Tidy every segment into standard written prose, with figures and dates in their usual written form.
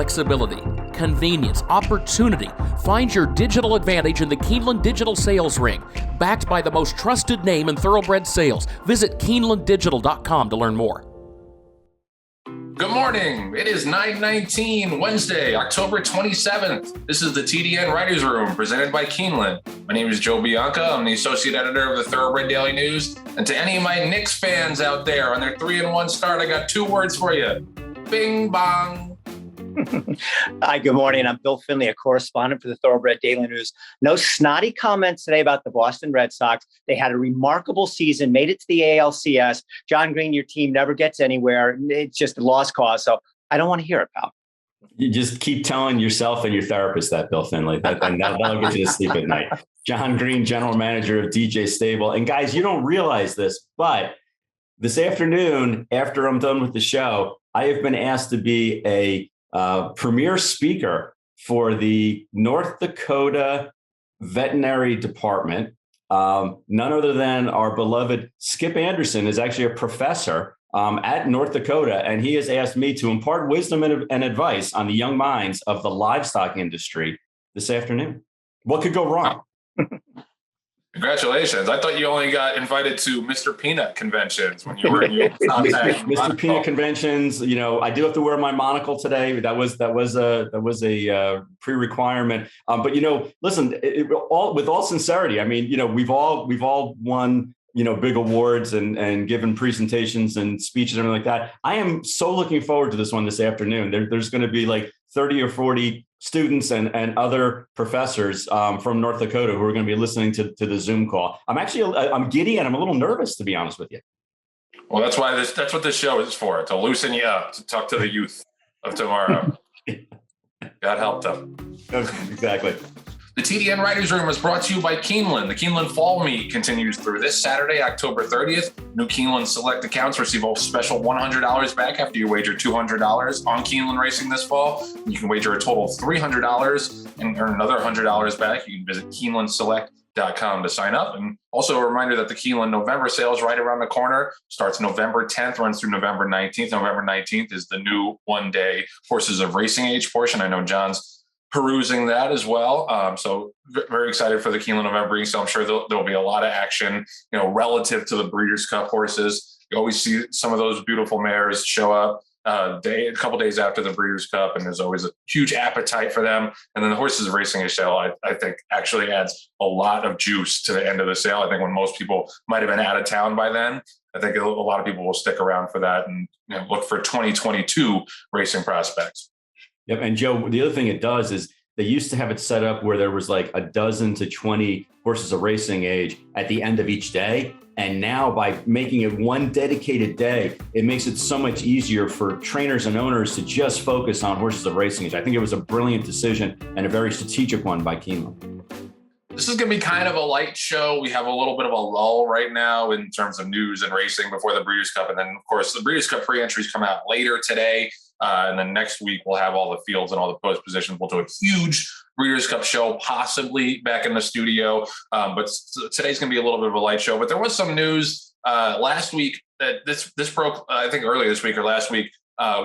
Flexibility, convenience, opportunity. Find your digital advantage in the Keeneland Digital Sales Ring. Backed by the most trusted name in thoroughbred sales. Visit KeenelandDigital.com to learn more. Good morning. It is 9/19, Wednesday, October 27th. This is the TDN Writers Room presented by Keeneland. My name is Joe Bianca. I'm the associate editor of the Thoroughbred Daily News. And to any of my Knicks fans out there on their 3-1 start, I got 2 words for you. Bing bong. Hi, good morning. I'm Bill Finley, a correspondent for the Thoroughbred Daily News. No snotty comments today about the Boston Red Sox. They had a remarkable season, made it to the ALCS. John Green, your team never gets anywhere. It's just a lost cause. So I don't want to hear it, pal. You just keep telling yourself and your therapist that, Bill Finley, and that'll get you to sleep at night. John Green, general manager of DJ Stable. And guys, you don't realize this, but this afternoon, after I'm done with the show, I have been asked to be a premier speaker for the North Dakota Veterinary Department. None other than our beloved Skip Anderson is actually a professor at North Dakota, and he has asked me to impart wisdom and advice on the young minds of the livestock industry this afternoon. What could go wrong? Congratulations. I thought you only got invited to Mr. Peanut conventions when you were in your Mr. Peanut conventions. You know, I do have to wear my monocle today. That was a pre-requirement. But you know, listen, with all sincerity, I mean, you know, we've all won, you know, big awards and given presentations and speeches and everything like that. I am so looking forward to this one this afternoon. There's going to be like 30 or 40 students and other professors from North Dakota who are going to be listening to the Zoom call. I'm giddy and I'm a little nervous, to be honest with you. Well, that's what this show is for, to loosen you up, to talk to the youth of tomorrow. God help them. Exactly. The TDN Writers Room is brought to you by Keeneland. The Keeneland Fall Meet continues through this Saturday, October 30th. New Keeneland Select accounts receive a special $100 back after you wager $200 on Keeneland Racing this fall. You can wager a total of $300 and earn another $100 back. You can visit KeenelandSelect.com to sign up. And also a reminder that the Keeneland November sale is right around the corner. Starts November 10th, runs through November 19th. November 19th is the new one-day Horses of Racing Age portion. I know John's perusing that as well. So very excited for the Keeneland November. So I'm sure there'll be a lot of action, you know, relative to the Breeders' Cup horses. You always see some of those beautiful mares show up a couple days after the Breeders' Cup, and there's always a huge appetite for them. And then the Horses of Racing sale, I think, actually adds a lot of juice to the end of the sale. I think when most people might have been out of town by then, I think a lot of people will stick around for that and, you know, look for 2022 racing prospects. Yep. And Joe, the other thing it does is they used to have it set up where there was like a dozen to 20 horses of racing age at the end of each day. And now by making it one dedicated day, it makes it so much easier for trainers and owners to just focus on horses of racing age. I think it was a brilliant decision and a very strategic one by Keeneland. This is going to be kind of a light show. We have a little bit of a lull right now in terms of news and racing before the Breeders' Cup. And then, of course, the Breeders' Cup pre-entries come out later today. And then next week, we'll have all the fields and all the post positions. We'll do a huge Breeders' Cup show, possibly back in the studio. But today's going to be a little bit of a light show. But there was some news last week that this broke, I think earlier this week or last week,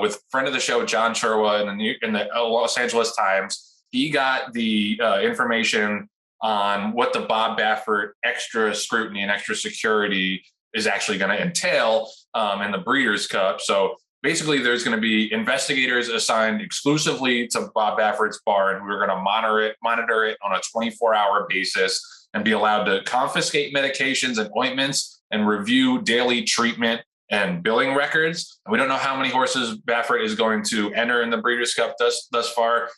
with friend of the show, John Chirwa in the Los Angeles Times. He got the information on what the Bob Baffert extra scrutiny and extra security is actually going to entail in the Breeders' Cup. So basically, there's going to be investigators assigned exclusively to Bob Baffert's barn who are going to monitor it on a 24-hour basis and be allowed to confiscate medications and ointments and review daily treatment and billing records. We don't know how many horses Baffert is going to enter in the Breeders' Cup thus far.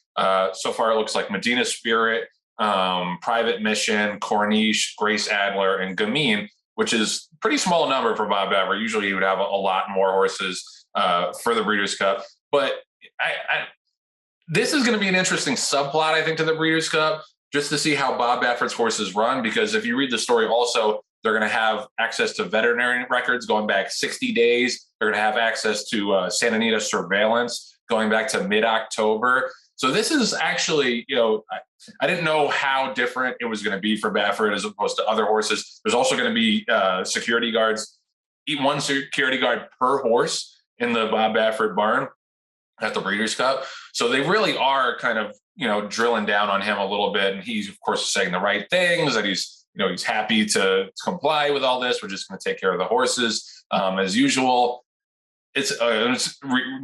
So far, it looks like Medina Spirit, Private Mission, Corniche, Grace Adler, and Gamine, which is a pretty small number for Bob Baffert. Usually, he would have a lot more horses for the Breeders' Cup. But this is going to be an interesting subplot, I think, to the Breeders' Cup, just to see how Bob Baffert's horses run. Because if you read the story also, they're going to have access to veterinary records going back 60 days. They're going to have access to Santa Anita surveillance going back to mid-October. So this is actually, you know, I didn't know how different it was going to be for Baffert as opposed to other horses. There's also going to be security guards, one security guard per horse in the Bob Baffert barn. at the Breeders' Cup. So they really are kind of, drilling down on him a little bit. And he's, of course, saying the right things, that he's happy to comply with all this. We're just going to take care of the horses as usual. It's a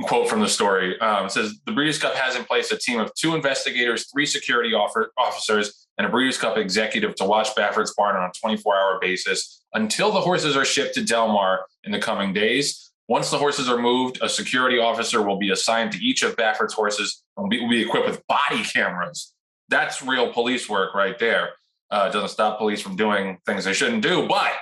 quote from the story. It says, the Breeders' Cup has in place a team of 2 investigators, 3 security officers, and a Breeders' Cup executive to watch Baffert's barn on a 24-hour basis until the horses are shipped to Del Mar in the coming days. Once the horses are moved, a security officer will be assigned to each of Baffert's horses and will be equipped with body cameras. That's real police work right there. It doesn't stop police from doing things they shouldn't do, but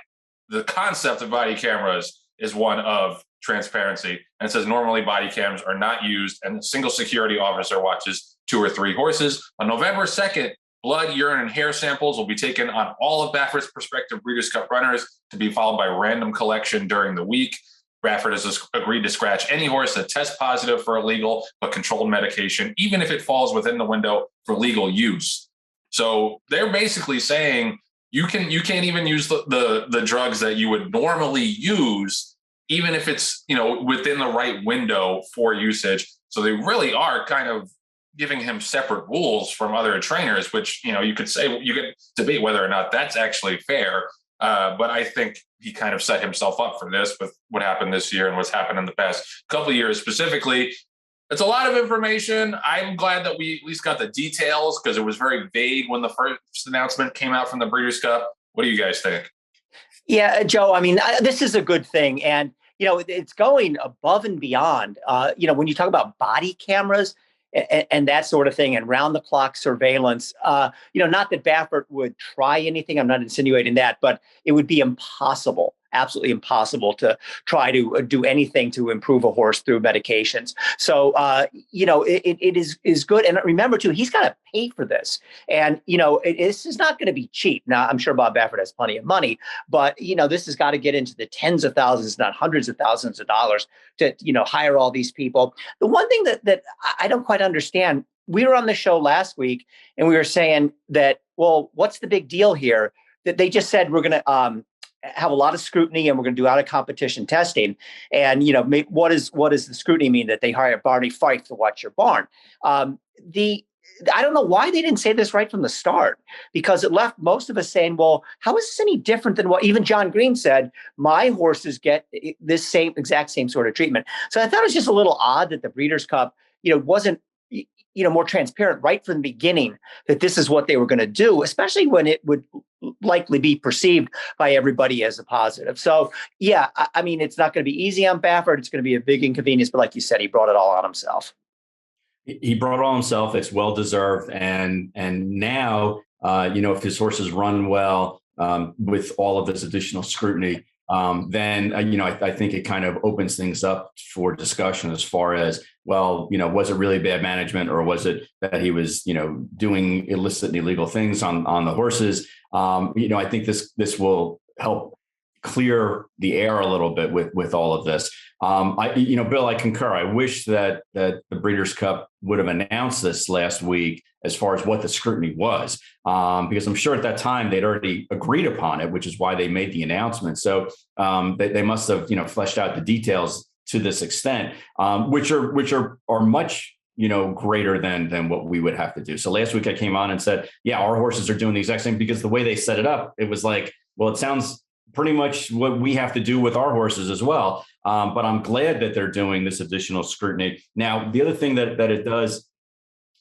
the concept of body cameras is one of transparency. And it says normally body cams are not used, and a single security officer watches 2 or 3 horses. On November 2nd, blood, urine, and hair samples will be taken on all of Baffert's prospective Breeders' Cup runners to be followed by random collection during the week. Baffert has agreed to scratch any horse that tests positive for illegal but controlled medication, even if it falls within the window for legal use. So they're basically saying you can't even use the drugs that you would normally use, even if it's within the right window for usage. So they really are kind of giving him separate rules from other trainers, which you could debate whether or not that's actually fair. But I think he kind of set himself up for this with what happened this year and what's happened in the past couple of years specifically. It's a lot of information. I'm glad that we at least got the details, because it was very vague when the first announcement came out from the Breeders' Cup. What do you guys think? Yeah, Joe, I mean, this is a good thing. And, it's going above and beyond. When you talk about body cameras and that sort of thing and round-the-clock surveillance, not that Baffert would try anything. I'm not insinuating that, but it would be impossible, absolutely impossible to try to do anything to improve a horse through medications. So, it is good. And remember, too, he's got to pay for this. And, this is not going to be cheap. Now, I'm sure Bob Baffert has plenty of money, but, this has got to get into the tens of thousands, not hundreds of thousands of dollars to, hire all these people. The one thing that I don't quite understand, we were on the show last week and we were saying that, well, what's the big deal here? That they just said we're going to have a lot of scrutiny and we're going to do out of competition testing. And, what does the scrutiny mean? That they hire Barney Fife to watch your barn? I don't know why they didn't say this right from the start, because it left most of us saying, well, how is this any different than what even John Green said? My horses get this exact same sort of treatment. So I thought it was just a little odd that the Breeders' Cup, wasn't, more transparent right from the beginning that this is what they were going to do, especially when it would likely be perceived by everybody as a positive. So, yeah, I mean, it's not going to be easy on Baffert. It's going to be a big inconvenience. But like you said, he brought it all on himself. He brought it on himself. It's well-deserved. And now, if his horses run well with all of this additional scrutiny, then, I think it kind of opens things up for discussion as far as, well, was it really bad management, or was it that he was, doing illicit and illegal things on the horses? I think this will help clear the air a little bit with all of this. Bill, I concur. I wish that the Breeders' Cup would have announced this last week as far as what the scrutiny was, because I'm sure at that time they'd already agreed upon it, which is why they made the announcement. So they must have, fleshed out the details to this extent, which are much greater than what we would have to do. So last week I came on and said, yeah, our horses are doing the exact same, because the way they set it up, it was like, well, it sounds pretty much what we have to do with our horses as well. But I'm glad that they're doing this additional scrutiny. Now, the other thing that it does,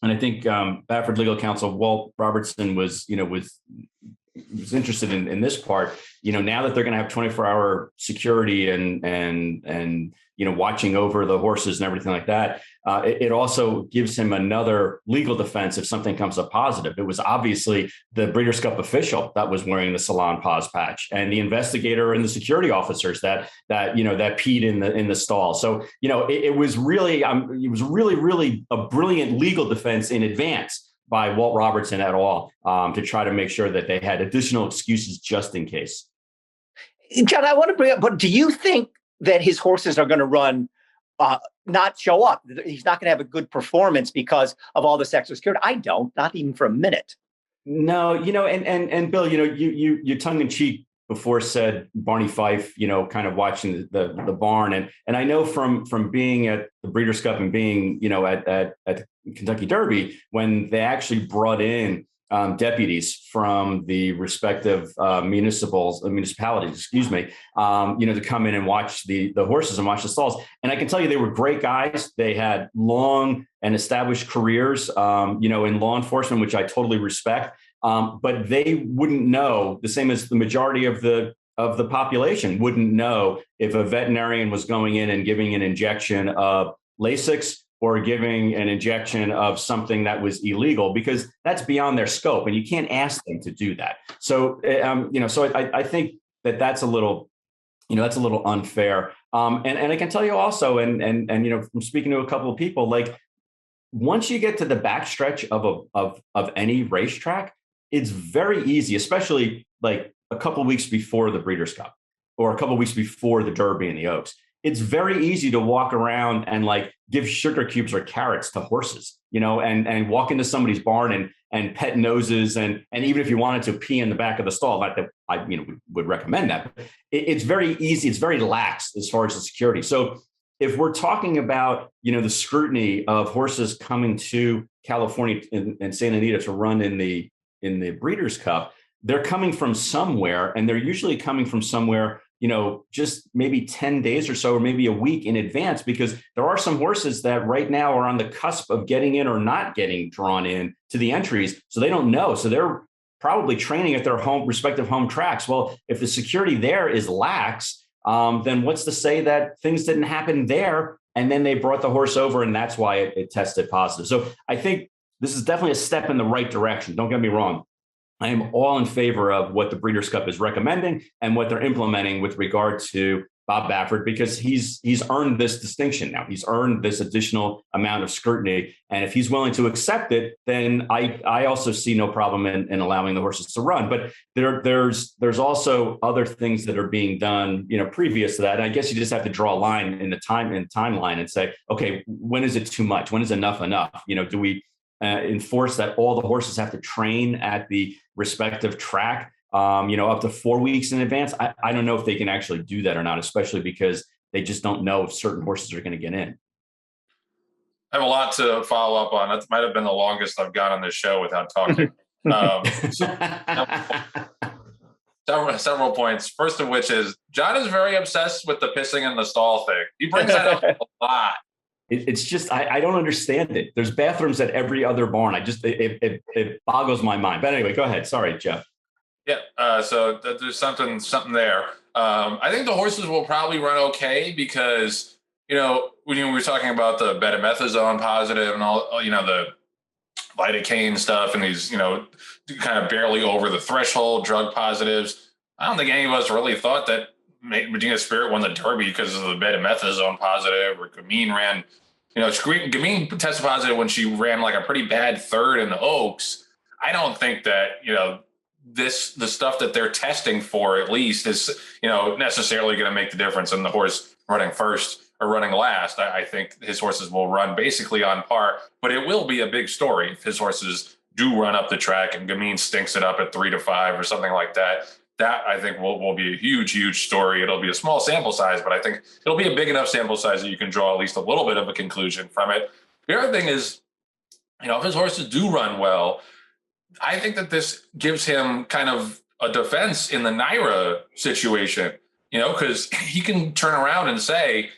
and I think Baffert legal counsel Walt Robertson was interested in this part. Now that they're going to have 24-hour security and watching over the horses and everything like that, it also gives him another legal defense if something comes up positive. It was obviously the Breeders' Cup official that was wearing the Salon Pause patch, and the investigator and the security officers that peed in the stall. So it was really a brilliant legal defense in advance by Walt Robertson et al. To try to make sure that they had additional excuses just in case. John, I want to bring up, but do you think that his horses are going to run, not show up? He's not going to have a good performance because of all this extra security? I don't, not even for a minute. No, and Bill, you tongue in cheek before said Barney Fife, kind of watching the barn. And I know from being at the Breeders' Cup and being, at Kentucky Derby, when they actually brought in deputies from the respective municipalities, to come in and watch the horses and watch the stalls. And I can tell you, they were great guys. They had long and established careers, in law enforcement, which I totally respect. But they wouldn't know, the same as the majority of the population wouldn't know, if a veterinarian was going in and giving an injection of Lasix or giving an injection of something that was illegal, because that's beyond their scope, and you can't ask them to do that. So, I think that's a little, that's a little unfair. And I can tell you also, and from speaking to a couple of people, like, once you get to the backstretch of any racetrack, it's very easy, especially like a couple of weeks before the Breeders' Cup or a couple of weeks before the Derby and the Oaks. It's very easy to walk around and like give sugar cubes or carrots to horses, and walk into somebody's barn and pet noses. And even if you wanted to pee in the back of the stall, not that I would recommend that, but it's very easy. It's very lax as far as the security. So if we're talking about, the scrutiny of horses coming to California and Santa Anita to run in the Breeders' Cup, they're coming from somewhere, and they're usually coming from somewhere, just maybe 10 days or so, or maybe a week in advance, because there are some horses that right now are on the cusp of getting in or not getting drawn in to the entries. So they don't know. So they're probably training at their respective home tracks. Well, if the security there is lax, then what's to say that things didn't happen there, and then they brought the horse over, and that's why it tested positive. So I think this is definitely a step in the right direction. Don't get me wrong. I am all in favor of what the Breeders' Cup is recommending and what they're implementing with regard to Bob Baffert, because he's earned this distinction now. He's earned this additional amount of scrutiny. And if he's willing to accept it, then I also see no problem in allowing the horses to run. But there's also other things that are being done, previous to that. And I guess you just have to draw a line in the timeline and say, okay, when is it too much? When is enough? Do we enforce that all the horses have to train at the respective track, up to 4 weeks in advance? I don't know if they can actually do that or not, especially because they just don't know if certain horses are going to get in. I have a lot to follow up on. That might have been the longest I've gone on this show without talking. Several points. First of which is, John is very obsessed with the pissing in the stall thing. He brings that up a lot. It's just, I don't understand it. There's bathrooms at every other barn. It boggles my mind. But anyway, go ahead. Sorry, Jeff. Yeah. So there's something there. I think the horses will probably run okay, because, when we were talking about the betamethasone positive and all, the lidocaine stuff and these, kind of barely over the threshold drug positives. I don't think any of us really thought that Medina Spirit won the Derby because of the betamethasone positive, or Gamine ran, Gamine tested positive when she ran like a pretty bad third in the Oaks. I don't think that, the stuff that they're testing for at least is, necessarily going to make the difference in the horse running first or running last. I think his horses will run basically on par, but it will be a big story if his horses do run up the track and Gamine stinks it up at 3 to 5 or something like that. That I think will be a huge, huge story. It'll be a small sample size, but I think it'll be a big enough sample size that you can draw at least a little bit of a conclusion from it. The other thing is, if his horses do run well, I think that this gives him kind of a defense in the NTRA situation, because he can turn around and say,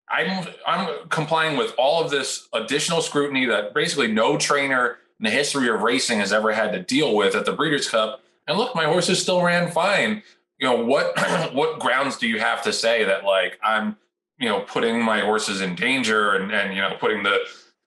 I'm complying with all of this additional scrutiny that basically no trainer in the history of racing has ever had to deal with at the Breeders' Cup. And look, my horses still ran fine. What grounds do you have to say that, like, I'm, putting my horses in danger and putting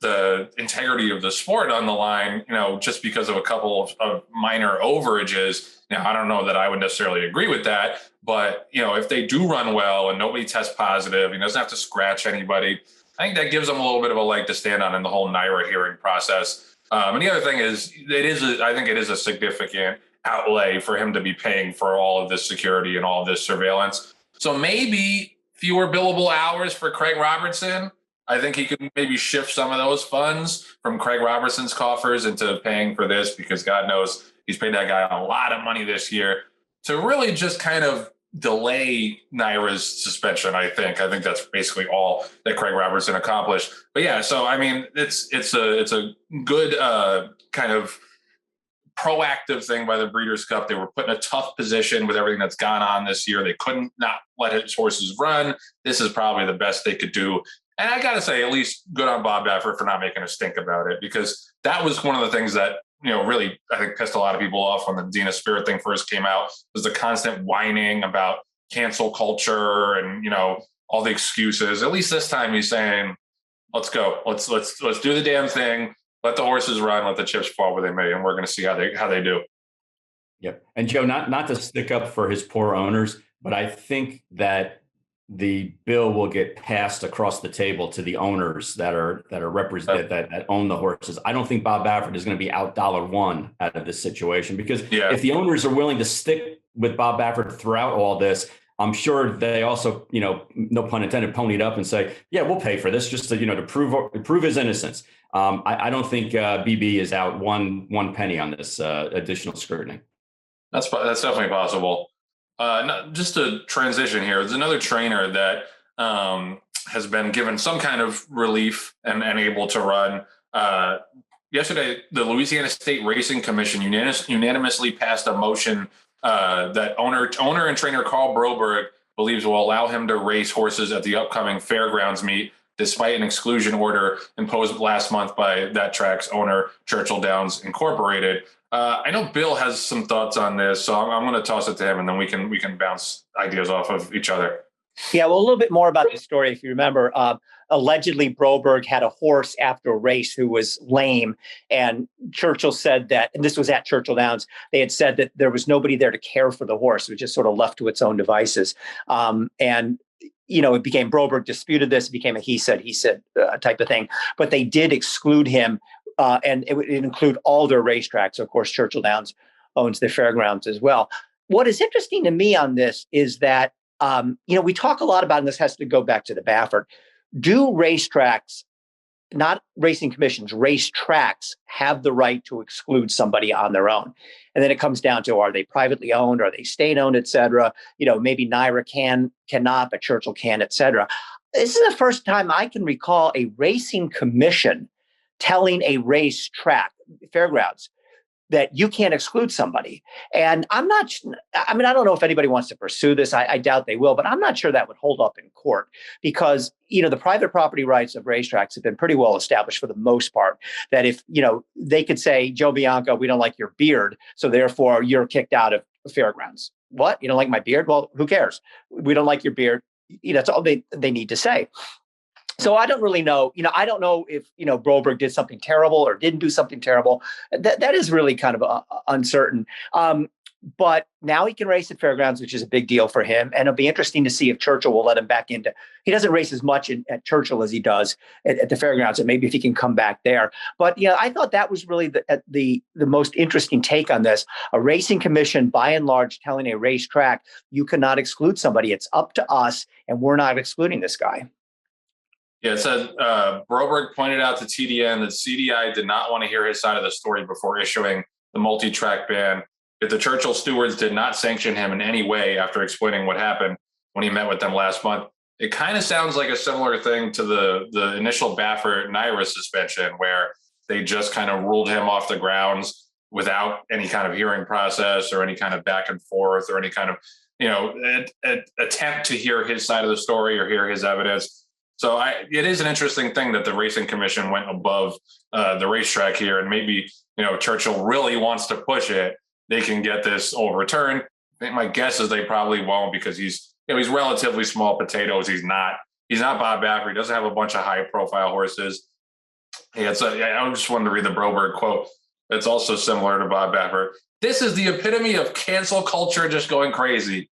the integrity of the sport on the line, just because of a couple of minor overages? Now, I don't know that I would necessarily agree with that, but, if they do run well and nobody tests positive, he doesn't have to scratch anybody, I think that gives them a little bit of a leg to stand on in the whole NTRA hearing process. And the other thing is, I think it is a significant outlay for him to be paying for all of this security and all of this surveillance. So maybe fewer billable hours for Craig Robertson. I think he could maybe shift some of those funds from Craig Robertson's coffers into paying for this, because God knows he's paid that guy a lot of money this year. to really just kind of delay NYRA's suspension. I think that's basically all that Craig Robertson accomplished. But yeah, so I mean, it's a good kind of proactive thing by the Breeders' Cup. They were put in a tough position with everything that's gone on this year. They couldn't not let his horses run. This is probably the best they could do. And I got to say, at least good on Bob Baffert for not making a stink about it, because that was one of the things that, really, I think pissed a lot of people off when the Dina Spirit thing first came out, was the constant whining about cancel culture and, all the excuses. At least this time he's saying, let's go. Let's do the damn thing. Let the horses run, let the chips fall where they may, and we're going to see how they do. Yep. And Joe, not to stick up for his poor owners, but I think that the bill will get passed across the table to the owners that are represented that own the horses. I don't think Bob Baffert is going to be out $1 out of this situation, because if the owners are willing to stick with Bob Baffert throughout all this, I'm sure they also, no pun intended, ponied up and say, yeah, we'll pay for this just to prove his innocence. I don't think BB is out one penny on this additional scrutiny. That's definitely possible. Just to transition here, there's another trainer that has been given some kind of relief and able to run. Yesterday, the Louisiana State Racing Commission unanimously passed a motion that owner and trainer Carl Broberg believes will allow him to race horses at the upcoming fairgrounds meet, despite an exclusion order imposed last month by that track's owner, Churchill Downs Incorporated. I know Bill has some thoughts on this, so I'm going to toss it to him, and then we can bounce ideas off of each other. Yeah, well, a little bit more about the story. If you remember, allegedly Broberg had a horse after a race who was lame, and Churchill said that, and this was at Churchill Downs, they had said that there was nobody there to care for the horse. It was just sort of left to its own devices. It became Broberg disputed this. It became a he said type of thing. But they did exclude him, and it would include all their racetracks. So of course, Churchill Downs owns the fairgrounds as well. What is interesting to me on this is that, we talk a lot about, and this has to go back to the Baffert, do racetracks, not racing commissions, racetracks have the right to exclude somebody on their own? And then it comes down to, are they privately owned? Are they state owned, et cetera? Maybe NYRA cannot, but Churchill can, et cetera. This is the first time I can recall a racing commission telling a racetrack, fairgrounds, that you can't exclude somebody. And I don't know if anybody wants to pursue this. I doubt they will, but I'm not sure that would hold up in court, because, the private property rights of racetracks have been pretty well established for the most part, that if, they could say, Joe Bianco, we don't like your beard, so therefore you're kicked out of fairgrounds. What? You don't like my beard? Well, who cares? We don't like your beard. That's all they need to say. So I don't really know, I don't know if, Broberg did something terrible or didn't do something terrible. That is really kind of uncertain. But now he can race at fairgrounds, which is a big deal for him. And it'll be interesting to see if Churchill will let him back into, he doesn't race as much at Churchill as he does at the fairgrounds, and maybe if he can come back there. But, I thought that was really the most interesting take on this. A racing commission, by and large, telling a racetrack, you cannot exclude somebody. It's up to us, and we're not excluding this guy. Yeah, it said Broberg pointed out to TDN that CDI did not want to hear his side of the story before issuing the multi-track ban. If the Churchill stewards did not sanction him in any way after explaining what happened when he met with them last month, it kind of sounds like a similar thing to the initial Baffert NYRA suspension, where they just kind of ruled him off the grounds without any kind of hearing process or any kind of back and forth or any kind of, attempt to hear his side of the story or hear his evidence. So it is an interesting thing that the Racing Commission went above the racetrack here, and maybe, Churchill really wants to push it. They can get this overturned. I think my guess is they probably won't, because he's relatively small potatoes. He's not Bob Baffert. He doesn't have a bunch of high profile horses. I just wanted to read the Broberg quote. It's also similar to Bob Baffert. This is the epitome of cancel culture just going crazy.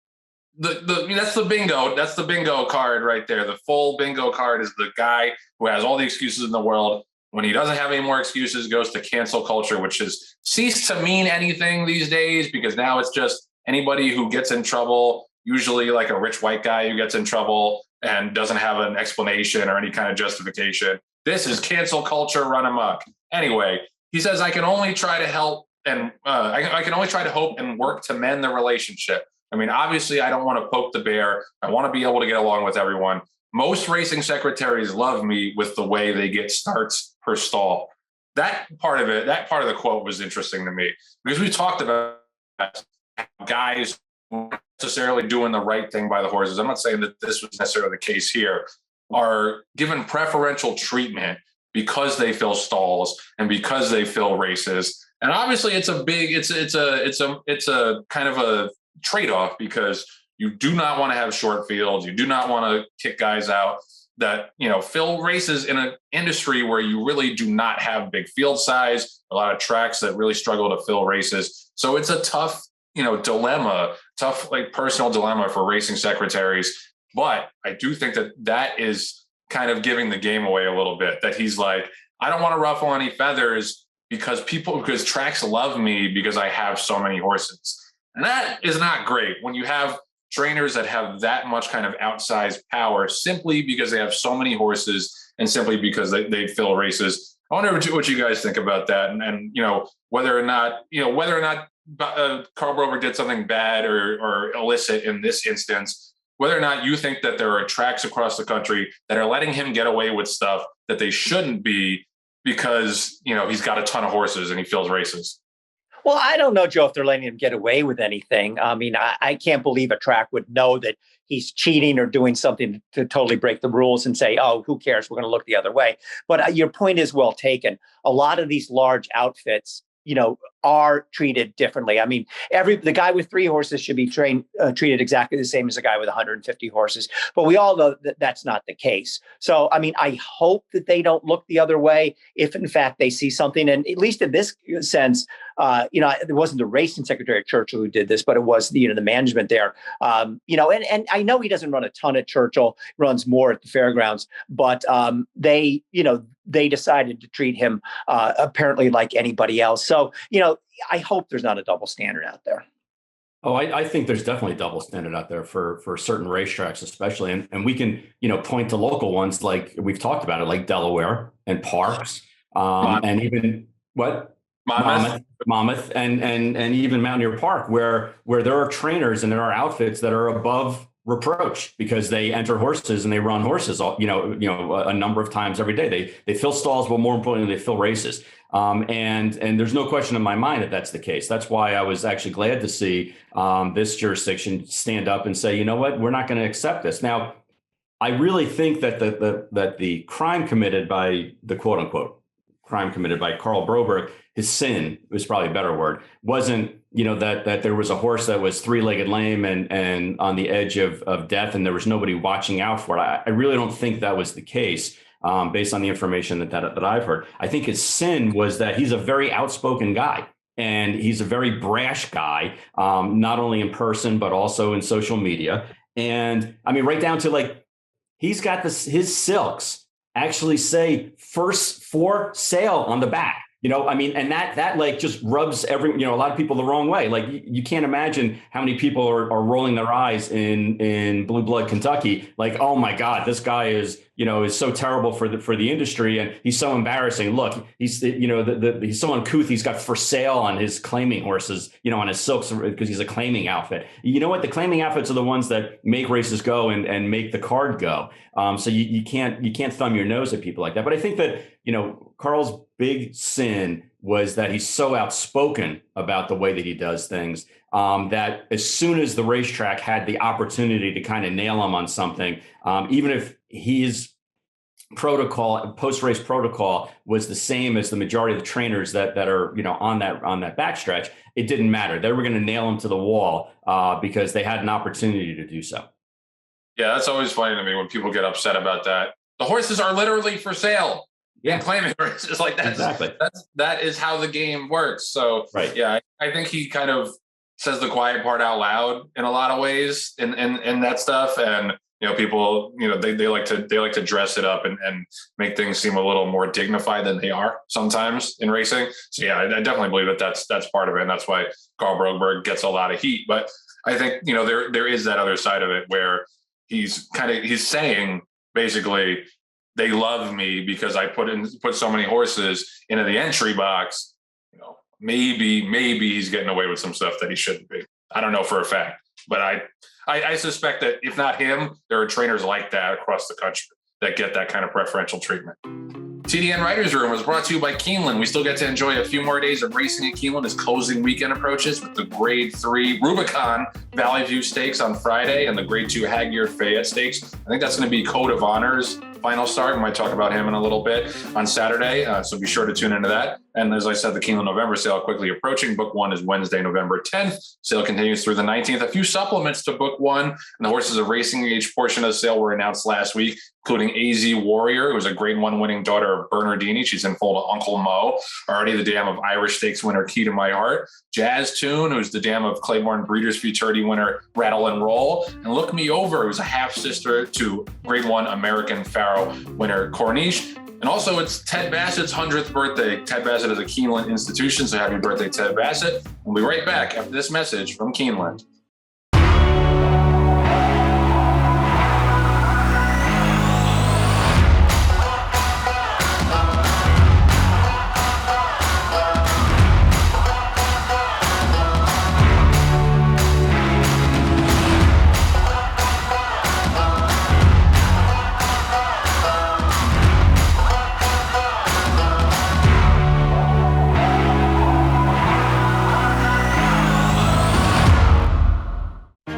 That's the bingo. That's the bingo card right there. The full bingo card is the guy who has all the excuses in the world. When he doesn't have any more excuses, goes to cancel culture, which has ceased to mean anything these days, because now it's just anybody who gets in trouble, usually like a rich white guy who gets in trouble and doesn't have an explanation or any kind of justification. This is cancel culture run amok. Anyway, he says, I can only try to help I can only try to hope and work to mend the relationship. I mean, obviously, I don't want to poke the bear. I want to be able to get along with everyone. Most racing secretaries love me with the way they get starts per stall. That part of the quote was interesting to me, because we talked about guys necessarily doing the right thing by the horses. I'm not saying that this was necessarily the case here, are given preferential treatment because they fill stalls and because they fill races. And obviously it's a kind of a trade-off, because you do not want to have short fields. You do not want to kick guys out that, fill races in an industry where you really do not have big field size, a lot of tracks that really struggle to fill races. So it's a tough, personal dilemma for racing secretaries. But I do think that is kind of giving the game away a little bit, that he's like, I don't want to ruffle any feathers because tracks love me because I have so many horses. And that is not great when you have trainers that have that much kind of outsized power simply because they have so many horses and simply because they fill races. I wonder what you guys think about that, and whether or not Karl Broberg did something bad or illicit in this instance. Whether or not you think that there are tracks across the country that are letting him get away with stuff that they shouldn't be because he's got a ton of horses and he fills races. Well, I don't know, Joe, if they're letting him get away with anything. I mean, I can't believe a track would know that he's cheating or doing something to totally break the rules and say, oh, who cares? We're going to look the other way. But your point is well taken. A lot of these large outfits, are treated differently. I mean, the guy with 3 horses should be treated exactly the same as a guy with 150 horses. But we all know that that's not the case. So, I mean, I hope that they don't look the other way if, in fact, they see something. And at least in this sense, it wasn't the racing secretary at Churchill who did this, but it was the management there. And I know he doesn't run a ton at Churchill, runs more at the fairgrounds, but they decided to treat him apparently like anybody else. So, I hope there's not a double standard out there. Oh, I think there's definitely a double standard out there for certain racetracks, especially. And we can, point to local ones like we've talked about it, like Delaware and Parks, and even Monmouth and even Mountaineer Park, where there are trainers and there are outfits that are above reproach because they enter horses and they run horses, a number of times every day. They fill stalls, but more importantly, they fill races. And there's no question in my mind that that's the case. That's why I was actually glad to see this jurisdiction stand up and say, you know what, we're not going to accept this. Now, I really think that the crime committed by the quote unquote crime committed by Karl Broberg, his sin was probably a better word, wasn't, that there was a horse that was 3-legged lame and on the edge of death and there was nobody watching out for it. I really don't think that was the case based on the information that I've heard. I think his sin was that he's a very outspoken guy. And he's a very brash guy, not only in person, but also in social media. And I mean, right down to he's got his silks actually say first for sale on the back. And that just rubs a lot of people the wrong way. You can't imagine how many people are rolling their eyes in blue blood Kentucky. Oh my God, this guy is so terrible for the industry. And he's so embarrassing. Look, he's so uncouth. He's got for sale on his claiming horses, on his silks because he's a claiming outfit. You know what? The claiming outfits are the ones that make races go and make the card go. So you can't thumb your nose at people like that. But I think that, Karl's big sin was that he's so outspoken about the way that he does things that as soon as the racetrack had the opportunity to kind of nail him on something, even if his post-race protocol was the same as the majority of the trainers that are, on that backstretch, it didn't matter. They were going to nail him to the wall because they had an opportunity to do so. Yeah, that's always funny to me when people get upset about that. The horses are literally for sale. Yeah, claiming horses that is how the game works. So right. Yeah, I think he kind of says the quiet part out loud in a lot of ways in that stuff. And people, they like to dress it up and make things seem a little more dignified than they are sometimes in racing. So yeah, I definitely believe that that's part of it, and that's why Karl Broberg gets a lot of heat. But I think there is that other side of it where he's saying basically, they love me because I put so many horses into the entry box. maybe he's getting away with some stuff that he shouldn't be. I don't know for a fact, but I suspect that if not him, there are trainers like that across the country that get that kind of preferential treatment. TDN Writers Room was brought to you by Keeneland. We still get to enjoy a few more days of racing at Keeneland as closing weekend approaches with the Grade 3 Rubicon Valley View Stakes on Friday and the Grade 2 Hagyard Fayette Stakes. I think that's going to be Code of Honor's final start. We might talk about him in a little bit on Saturday, so be sure to tune into that. And as I said, the Keeneland November sale quickly approaching. Book 1 is Wednesday, November 10th. Sale continues through the 19th. A few supplements to Book 1 and the horses of racing age portion of the sale were announced last week, including AZ Warrior, who's a Grade 1 winning daughter of Bernardini. She's in foal to Uncle Mo, already the dam of Irish Stakes winner Key to My Heart. Jazz Tune, who's the dam of Claiborne Breeders' Futurity winner Rattle and Roll. And Look Me Over, who's a half-sister to Grade 1 American Pharaoh winner Corniche. And also, it's Ted Bassett's 100th birthday. Ted Bassett is a Keeneland institution, so happy birthday, Ted Bassett. We'll be right back after this message from Keeneland.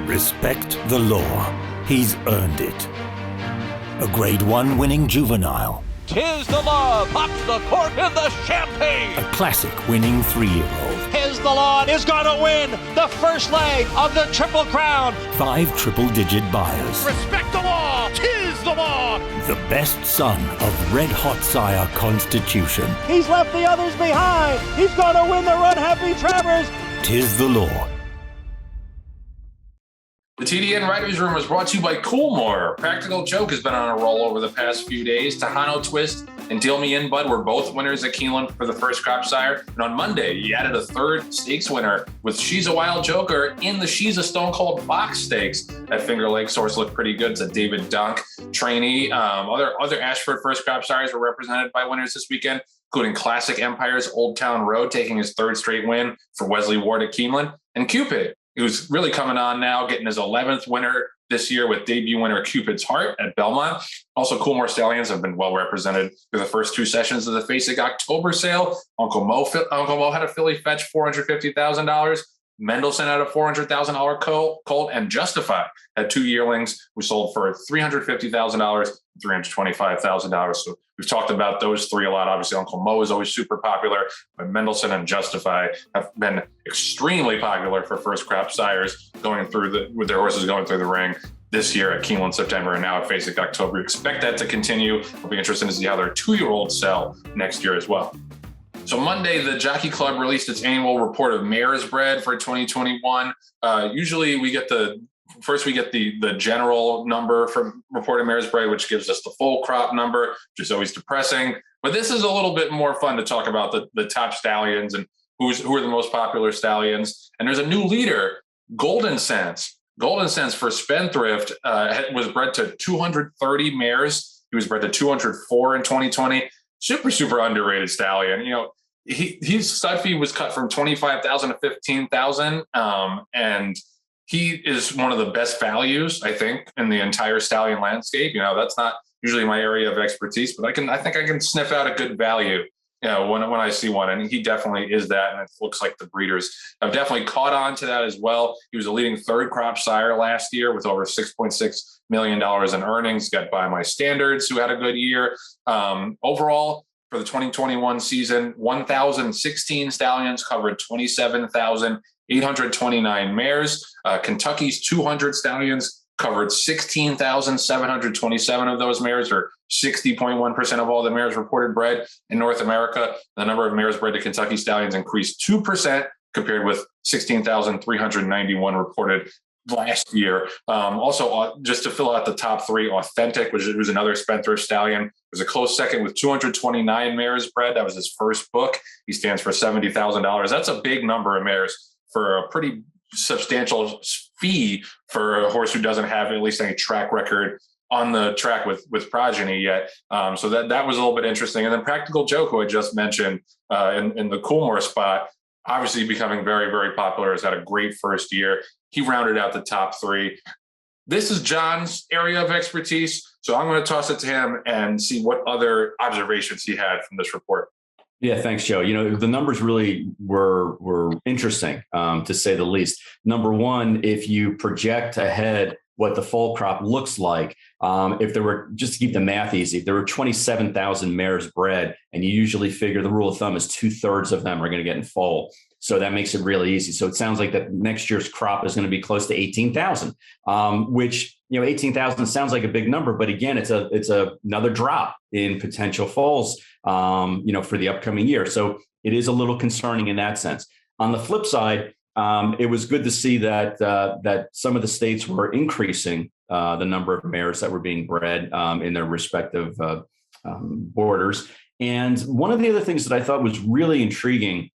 Respect the law. He's earned it. A Grade 1 winning juvenile. 'Tis the law, pops the cork in the champagne. A classic winning 3-year-old. 'Tis the law is gonna win the first leg of the Triple Crown. 5 triple-digit buyers. Respect the law. 'Tis the law. The best son of Red Hot Sire Constitution. He's left the others behind. He's gonna win the Run Happy Travers. 'Tis the law. The TDN Writers Room was brought to you by Coolmore. Practical Joke has been on a roll over the past few days. Tejano Twist and Deal Me In Bud were both winners at Keeneland for the first crop sire. And on Monday, he added a third stakes winner with She's a Wild Joker in the She's a Stone Cold Fox Stakes. That Finger Lakes horse looked pretty good. It's a David Dunk trainee. Other Ashford first crop sires were represented by winners this weekend, including Classic Empire's Old Town Road taking his third straight win for Wesley Ward at Keeneland, and Cupid, who's really coming on now, getting his 11th winner this year with debut winner Cupid's Heart at Belmont. Also, Coolmore Stallions have been well represented through the first 2 sessions of the FASIC October sale. Uncle Mo had a filly fetch $450,000. Mendelssohn had a $400,000 colt, and Justify had 2 yearlings who sold for $350,000, $325,000. So we've talked about those 3 a lot. Obviously, Uncle Mo is always super popular, but Mendelssohn and Justify have been extremely popular for first crop sires with their horses going through the ring this year at Keeneland September and now at FASIC October. We expect that to continue. It'll be interesting to see how their 2-year-olds sell next year as well. So Monday, the Jockey Club released its annual report of mares bred for 2021. Usually we get the general number from reported mares bred, which gives us the full crop number, which is always depressing. But this is a little bit more fun to talk about the top stallions and who are the most popular stallions. And there's a new leader, Golden Sense. Golden Sense for Spendthrift was bred to 230 mares. He was bred to 204 in 2020. Super underrated stallion. You know, his stud fee was cut from 25,000 to 15,000, and he is one of the best values, I think, in the entire stallion landscape. You know, that's not usually my area of expertise, but I think I can sniff out a good value, you know, when I see one, and he definitely is that. And it looks like the breeders have definitely caught on to that as well. He was a leading third crop sire last year with over $6.6 million in earnings, got by my standards, who had a good year. Overall, for the 2021 season, 1,016 stallions covered 27,829 mares. Kentucky's 200 stallions covered 16,727 of those mares, or 60.1% of all the mares reported bred in North America. The number of mares bred to Kentucky stallions increased 2% compared with 16,391 reported last year. Also, just to fill out the top 3, Authentic, which was another Spendthrift stallion, was a close second with 229 mares bred. That was his first book. He stands for $70,000. That's a big number of mares for a pretty substantial fee for a horse who doesn't have at least any track record on the track with progeny yet. So that was a little bit interesting. And then Practical Joke, who I just mentioned in the Coolmore spot, obviously becoming very, very popular, has had a great first year. He rounded out the top 3. This is John's area of expertise, so I'm going to toss it to him and see what other observations he had from this report. Yeah, thanks, Joe. The numbers really were interesting, to say the least. Number one, if you project ahead what the fall crop looks like, if there were, just to keep the math easy, if there were 27,000 mares bred, and you usually figure the rule of thumb is 2/3 of them are going to get in foal. So that makes it really easy. So it sounds like that next year's crop is going to be close to 18,000, which, 18,000 sounds like a big number, but again, it's another drop in potential foals, for the upcoming year. So it is a little concerning in that sense. On the flip side, it was good to see that some of the states were increasing the number of mares that were being bred in their respective borders. And one of the other things that I thought was really intriguing,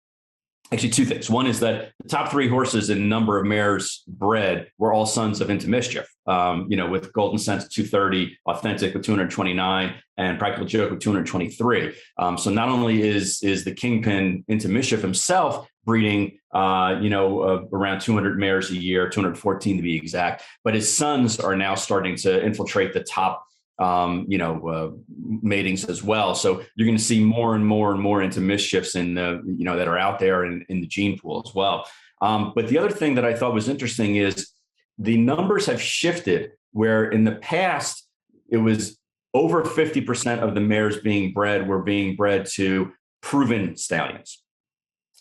actually 2 things. One is that the top 3 horses in number of mares bred were all sons of Into Mischief, with Golden Sense 230, Authentic with 229, and Practical Joke with 223. So not only is the kingpin Into Mischief himself breeding, around 200 mares a year, 214 to be exact, but his sons are now starting to infiltrate the top matings as well. So you're going to see more and more and more Into Mischiefs in the, that are out there in the gene pool as well. But the other thing that I thought was interesting is the numbers have shifted, where in the past it was over 50% of the mares being bred were being bred to proven stallions.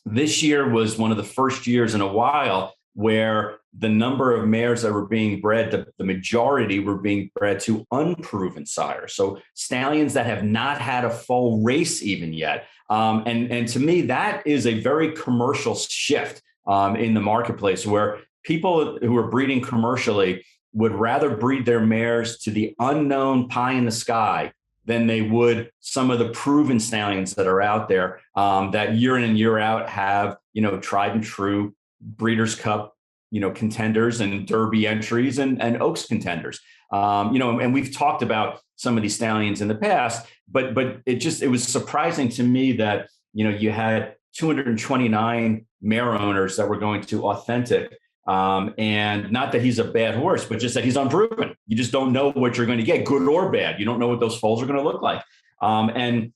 This year was one of the first years in a while where the number of mares that were being bred, the majority were being bred to unproven sires. So stallions that have not had a full race even yet. And to me, that is a very commercial shift in the marketplace, where people who are breeding commercially would rather breed their mares to the unknown pie in the sky than they would some of the proven stallions that are out there that year in and year out have, tried and true Breeders' Cup, contenders and Derby entries and Oaks contenders. And we've talked about some of these stallions in the past, but it was surprising to me that, you had 229 mare owners that were going to Authentic. And not that he's a bad horse, but just that he's unproven. You just don't know what you're going to get, good or bad. You don't know what those foals are going to look like. And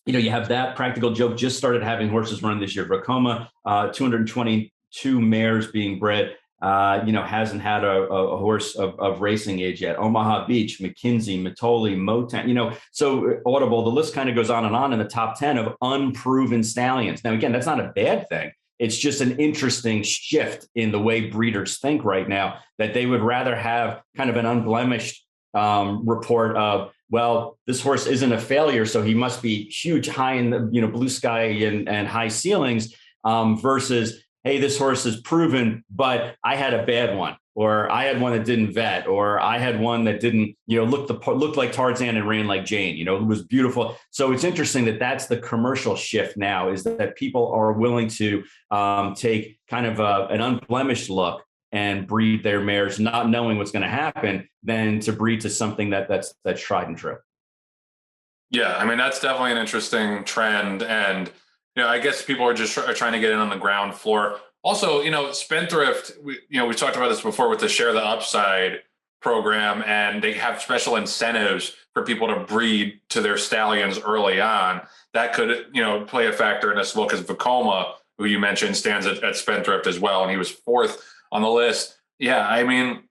you have that. Practical Joke just started having horses run this year. Vacoma, 222 mares being bred, hasn't had a horse of racing age yet. Omaha Beach, McKinsey, Matoli, Motown, so Audible, the list kind of goes on in the top 10 of unproven stallions. Now, again, that's not a bad thing. It's just an interesting shift in the way breeders think right now, that they would rather have kind of an unblemished report of, well, this horse isn't a failure, so he must be huge, high in the blue sky and high ceilings, versus, hey, this horse is proven, but I had a bad one, or I had one that didn't vet, or I had one that didn't, looked like Tarzan and ran like Jane, it was beautiful. So it's interesting that that's the commercial shift now, is that people are willing to take kind of an unblemished look and breed their mares, not knowing what's going to happen, than to breed to something that's tried and true. Yeah, I mean, that's definitely an interesting trend. And, I guess people are just trying to get in on the ground floor. Also, Spendthrift, we talked about this before with the Share the Upside program, and they have special incentives for people to breed to their stallions early on. That could, play a factor in this. Well, because Vacoma, who you mentioned, stands at Spendthrift as well, and he was 4th on the list. Yeah, I mean,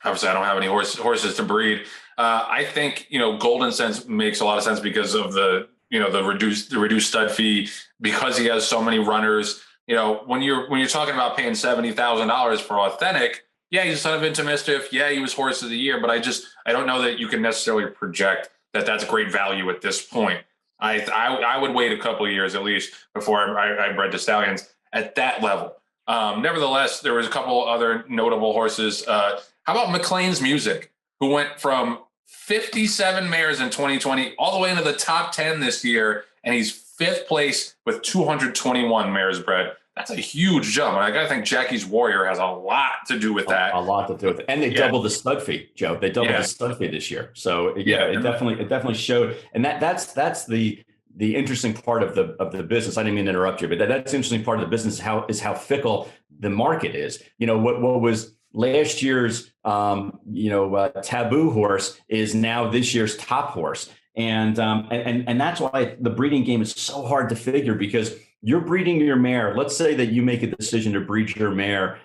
obviously I don't have any horses to breed. I think, Golden Sense makes a lot of sense because of the reduced stud fee, because he has so many runners. When you're talking about paying $70,000 for Authentic, yeah, he's a son of Into Mischief. Yeah, he was horse of the year, but I don't know that you can necessarily project that that's great value at this point. I would wait a couple of years at least before I bred the stallions at that level. Nevertheless, there was a couple other notable horses. How about McLean's Music, who went from 57 mares in 2020 all the way into the top 10 this year, and he's 5th place with 221 mares bred. That's a huge jump. And I got to think Jackie's Warrior has a lot to do with that. A lot to do with it. And they doubled the stud fee, Joe. They doubled the stud fee this year. So it definitely showed. And that's the the interesting part of the business. I didn't mean to interrupt you, but that's the interesting part of the business is how fickle the market is. What was last year's taboo horse is now this year's top horse. And that's why the breeding game is so hard to figure, because you're breeding your mare. Let's say that you make a decision to breed your mare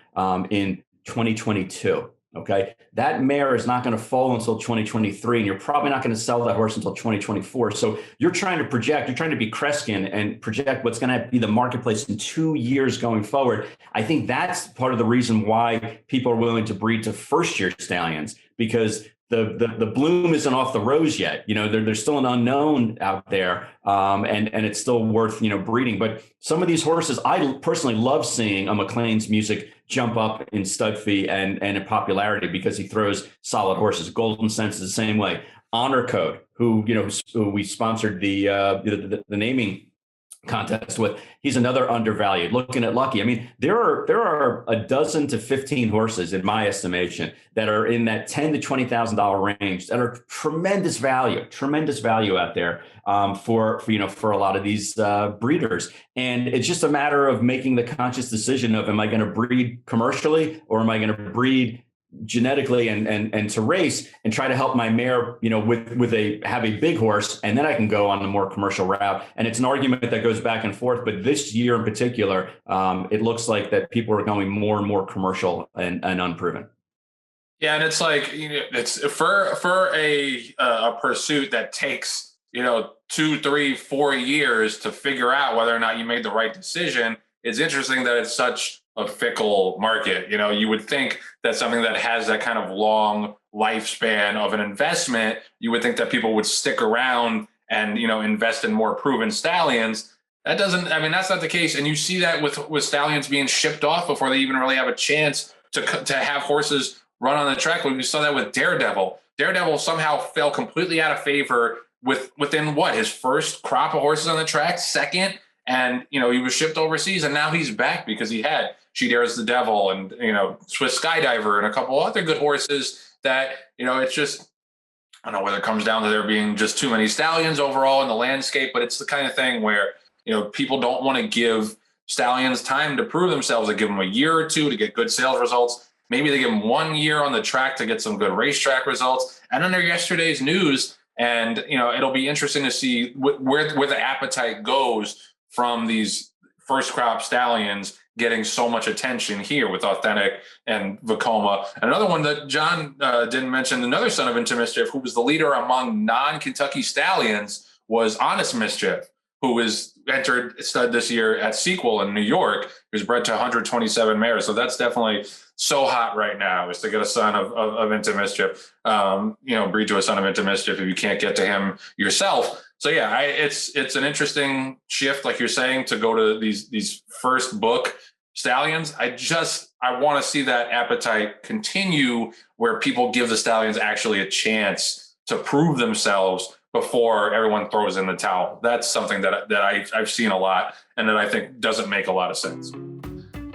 in 2022. Okay, that mare is not going to foal until 2023, and you're probably not going to sell that horse until 2024. So you're trying to project, you're trying to be Kreskin and project what's going to be the marketplace in 2 years going forward. I think that's part of the reason why people are willing to breed to first year stallions, because the bloom isn't off the rose yet. There's still an unknown out there, and it's still worth breeding. But some of these horses, I personally love seeing a McLean's Music jump up in stud fee and in popularity, because he throws solid horses. Golden Sense is the same way. Honor Code, who we sponsored the naming contest with, he's another undervalued. Looking at Lucky, I mean, there are a dozen to 15 horses in my estimation that are in that $10,000 to $20,000 range that are tremendous value out there for a lot of these breeders. And it's just a matter of making the conscious decision of, am I going to breed commercially, or am I going to breed genetically and to race and try to help my mare, have a big horse, and then I can go on the more commercial route. And it's an argument that goes back and forth. But this year in particular, it looks like that people are going more and more commercial and unproven. Yeah, and it's like, it's for a pursuit that takes 2, 3, 4 years to figure out whether or not you made the right decision. It's interesting that it's such a fickle market. You would think that something that has that kind of long lifespan of an investment, you would think that people would stick around and, invest in more proven stallions. That's not the case. And you see that with stallions being shipped off before they even really have a chance to have horses run on the track. We saw that with Daredevil. Daredevil somehow fell completely out of favor within his first crop of horses on the track, second. And, he was shipped overseas, and now he's back because he had She Dares the Devil and, Swiss Skydiver and a couple other good horses that, it's just, I don't know whether it comes down to there being just too many stallions overall in the landscape, but it's the kind of thing where, people don't want to give stallions time to prove themselves. They give them a year or two to get good sales results. Maybe they give them 1 year on the track to get some good racetrack results. And under yesterday's news, and, it'll be interesting to see where the appetite goes from these first crop stallions getting so much attention here with Authentic and Vekoma. Another one that John didn't mention, another son of Into Mischief, who was the leader among non-Kentucky stallions, was Honest Mischief, who was entered stud this year at Sequel in New York. He was bred to 127 mares. So that's definitely so hot right now, is to get a son of Into Mischief, breed to a son of Into Mischief if you can't get to him yourself. So yeah, it's an interesting shift, like you're saying, to go to these first book stallions. I want to see that appetite continue, where people give the stallions actually a chance to prove themselves before everyone throws in the towel. That's something that I've seen a lot, and that I think doesn't make a lot of sense.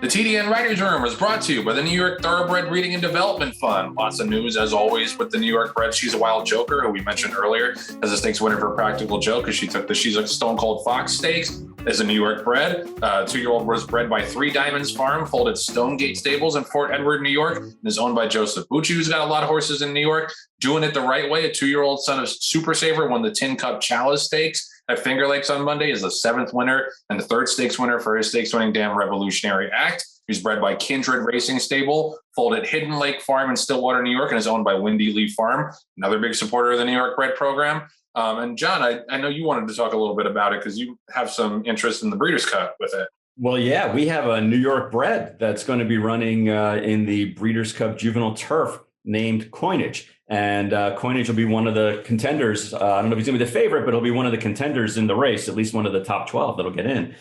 The TDN Writers Room is brought to you by the New York Thoroughbred Breeding and Development Fund. Lots of news, as always, with the New York-bred She's a Wild Joker, who we mentioned earlier as a stakes winner for Practical Joke, because she took the She's a Stone Cold Fox stakes as a New York-bred. 2-year-old was bred by Three Diamonds Farm, folded Stonegate Stables in Fort Edward, New York, and is owned by Joseph Bucci, who's got a lot of horses in New York. Doing it the right way, a 2-year-old son of Super Saver won the Tin Cup Chalice Stakes at Finger Lakes on Monday, is the 7th winner and the 3rd stakes winner for his stakes-winning Damn Revolutionary Act. He's bred by Kindred Racing Stable, folded Hidden Lake Farm in Stillwater, New York, and is owned by Windy Leaf Farm, another big supporter of the New York Bred program. And John, I know you wanted to talk a little bit about it because you have some interest in the Breeders' Cup with it. Well, yeah, we have a New York bred that's going to be running in the Breeders' Cup Juvenile Turf named Coinage. And Coinage will be one of the contenders. I don't know if he's going to be the favorite, but he'll be one of the contenders in the race, at least one of the top 12 that'll get in.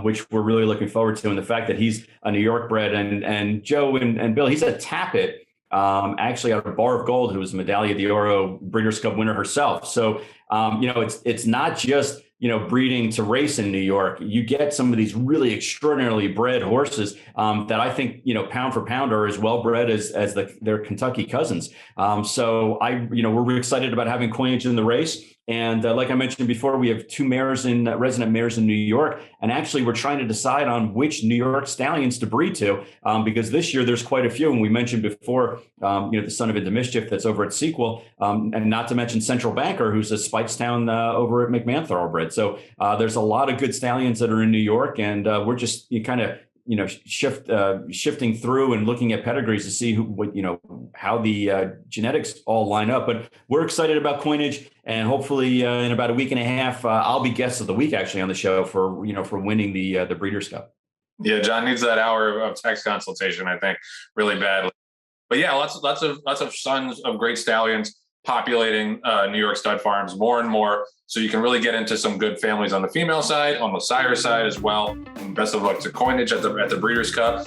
Which we're really looking forward to. And the fact that he's a New York bred, and Joe and Bill, he's a Tapet, actually out of Bar of Gold, who was Medaglia d'Oro Breeders' Cup winner herself. So, it's not just, breeding to race in New York. You get some of these really extraordinarily bred horses that I think, pound for pound are as well bred as their Kentucky cousins. So we're excited about having Coinage in the race. And like I mentioned before, we have two resident mares in New York. And actually, we're trying to decide on which New York stallions to breed to, because this year there's quite a few. And we mentioned before, the son of Into Mischief that's over at Sequel, and not to mention Central Banker, who's a Speightstown over at McMahon Thoroughbred. So there's a lot of good stallions that are in New York, and we're just shifting through and looking at pedigrees to see how the genetics all line up. But we're excited about coinage, and hopefully in about a week and a half, I'll be guest of the week actually on the show for winning the Breeders' Cup. Yeah, John needs that hour of text consultation, I think, really badly. But yeah, lots of sons of great stallions populating New York stud farms more and more. So you can really get into some good families on the female side, on the sire side as well. And best of luck to coinage at the Breeders' Cup.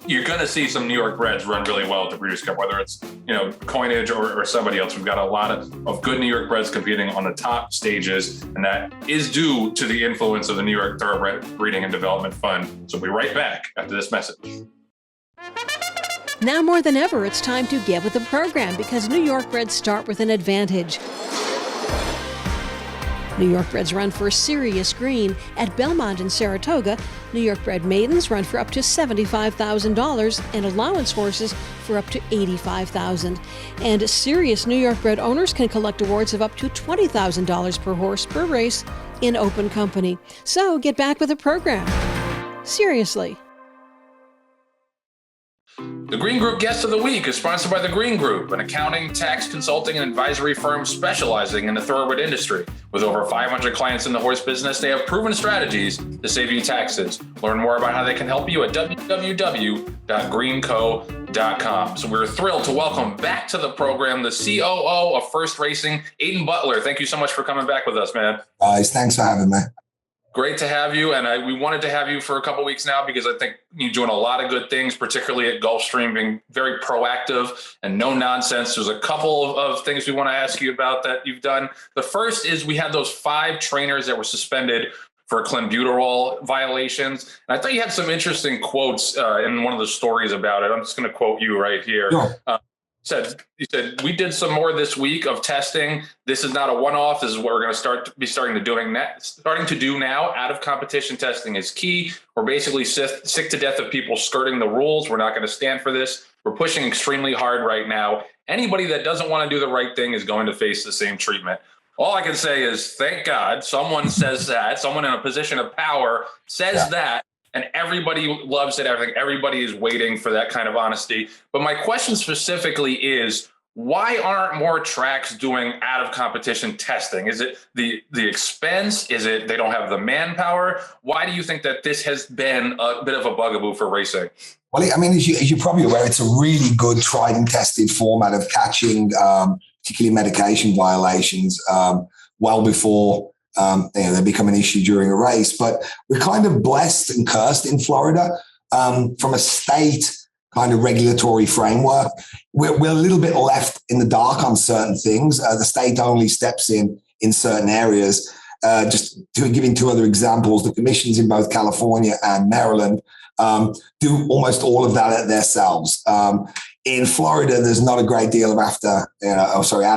You're going to see some New York-breds run really well at the Breeders' Cup, whether it's coinage or somebody else. We've got a lot of good New York-breds competing on the top stages, and that is due to the influence of the New York Thoroughbred Breeding and Development Fund. So we'll be right back after this message. Now more than ever, it's time to get with the program because New York-breds start with an advantage. New York-breds run for serious green. At Belmont and Saratoga, New York-bred maidens run for up to $75,000 and allowance horses for up to $85,000. And serious New York-bred owners can collect awards of up to $20,000 per horse per race in open company. So get back with the program. Seriously. The Green Group Guest of the Week is sponsored by The Green Group, an accounting, tax, consulting, and advisory firm specializing in the thoroughbred industry. With over 500 clients in the horse business, they have proven strategies to save you taxes. Learn more about how they can help you at www.greenco.com. So we're thrilled to welcome back to the program the COO of First Racing, Aiden Butler. Thank you so much for coming back with us, man. Guys, thanks for having me. Great to have you. And we wanted to have you for a couple of weeks now because I think you're doing a lot of good things, particularly at Gulfstream, being very proactive and no nonsense. There's a couple of things we want to ask you about that you've done. The first is we had those 5 trainers that were suspended for Clenbuterol violations. And I thought you had some interesting quotes in one of the stories about it. I'm just going to quote you right here. Sure. You said, we did some more this week of testing. This is not a one-off. This is what we're going to starting to do now. Out of competition testing is key. We're basically sick to death of people skirting the rules. We're not going to stand for this. We're pushing extremely hard right now. Anybody that doesn't want to do the right thing is going to face the same treatment. All I can say is, thank God someone says that, someone in a position of power says that. And everybody loves it. I think everybody is waiting for that kind of honesty. But my question specifically is, why aren't more tracks doing out of competition testing? Is it the expense? Is it they don't have the manpower? Why do you think that this has been a bit of a bugaboo for racing? Well, I mean, as you're probably aware, it's a really good tried and tested format of catching particularly medication violations well before they become an issue during a race. But we're kind of blessed and cursed in Florida from a state kind of regulatory framework. We're a little bit left in the dark on certain things. The state only steps in certain areas. Just giving 2 other examples, the commissions in both California and Maryland do almost all of that themselves. In Florida, there's not a great deal of out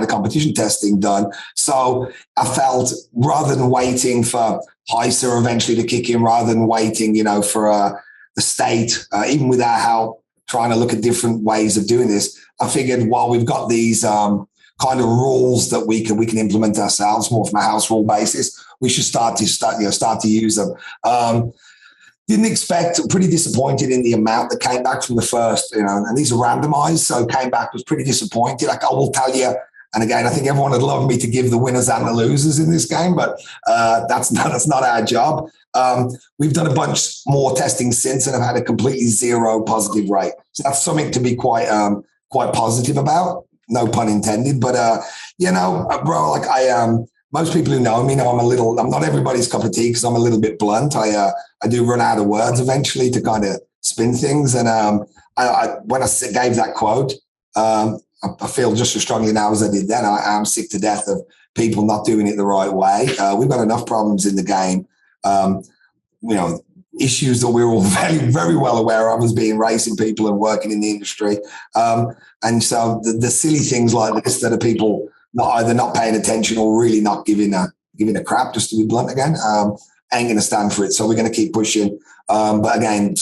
of competition testing done. So I felt rather than waiting for HISA eventually to kick in, rather than waiting, for the state, even with our help, trying to look at different ways of doing this, I figured while we've got these kind of rules that we can implement ourselves more from a house rule basis, we should start to use them. Didn't expect, pretty disappointed in the amount that came back from the first, and these are randomized, so came back, was pretty disappointed. Like I will tell you, and again, I think everyone would love me to give the winners and the losers in this game, but that's not our job. We've done a bunch more testing since and have had a completely 0 positive rate. So that's something to be quite positive about. No pun intended, but bro, like most people who know me know I'm not everybody's cup of tea because I'm a little bit blunt. I do run out of words eventually to kind of spin things. And when I gave that quote, I feel just as strongly now as I did then. I am sick to death of people not doing it the right way. We've got enough problems in the game. Issues that we're all very, very well aware of as being racing people and working in the industry. And so the silly things like this that are people either not paying attention or really not giving a crap, just to be blunt again. Ain't going to stand for it. So we're going to keep pushing. But again,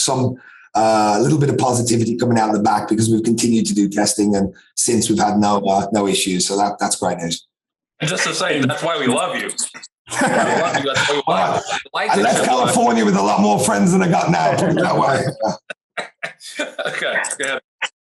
a little bit of positivity coming out of the back because we've continued to do testing, and since we've had no issues. So that's great news. And just to say, that's why we love you. I love you. That's why we love you. I left California with a lot more friends than I got now, put it that way. Okay, go ahead.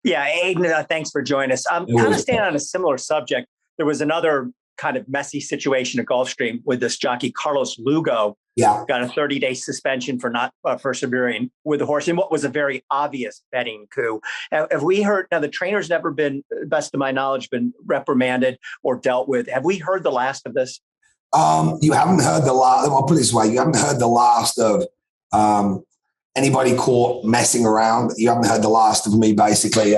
Yeah, Aiden, thanks for joining us. Kind of staying on a similar subject. There was another kind of messy situation at Gulfstream with this jockey Carlos Lugo. Yeah, got a 30-day suspension for not persevering with the horse in what was a very obvious betting coup. Have we heard? Now the trainer's never been, best of my knowledge, been reprimanded or dealt with. Have we heard the last of this? You haven't heard the last. I'll put it this way: you haven't heard the last of anybody caught messing around. You haven't heard the last of me basically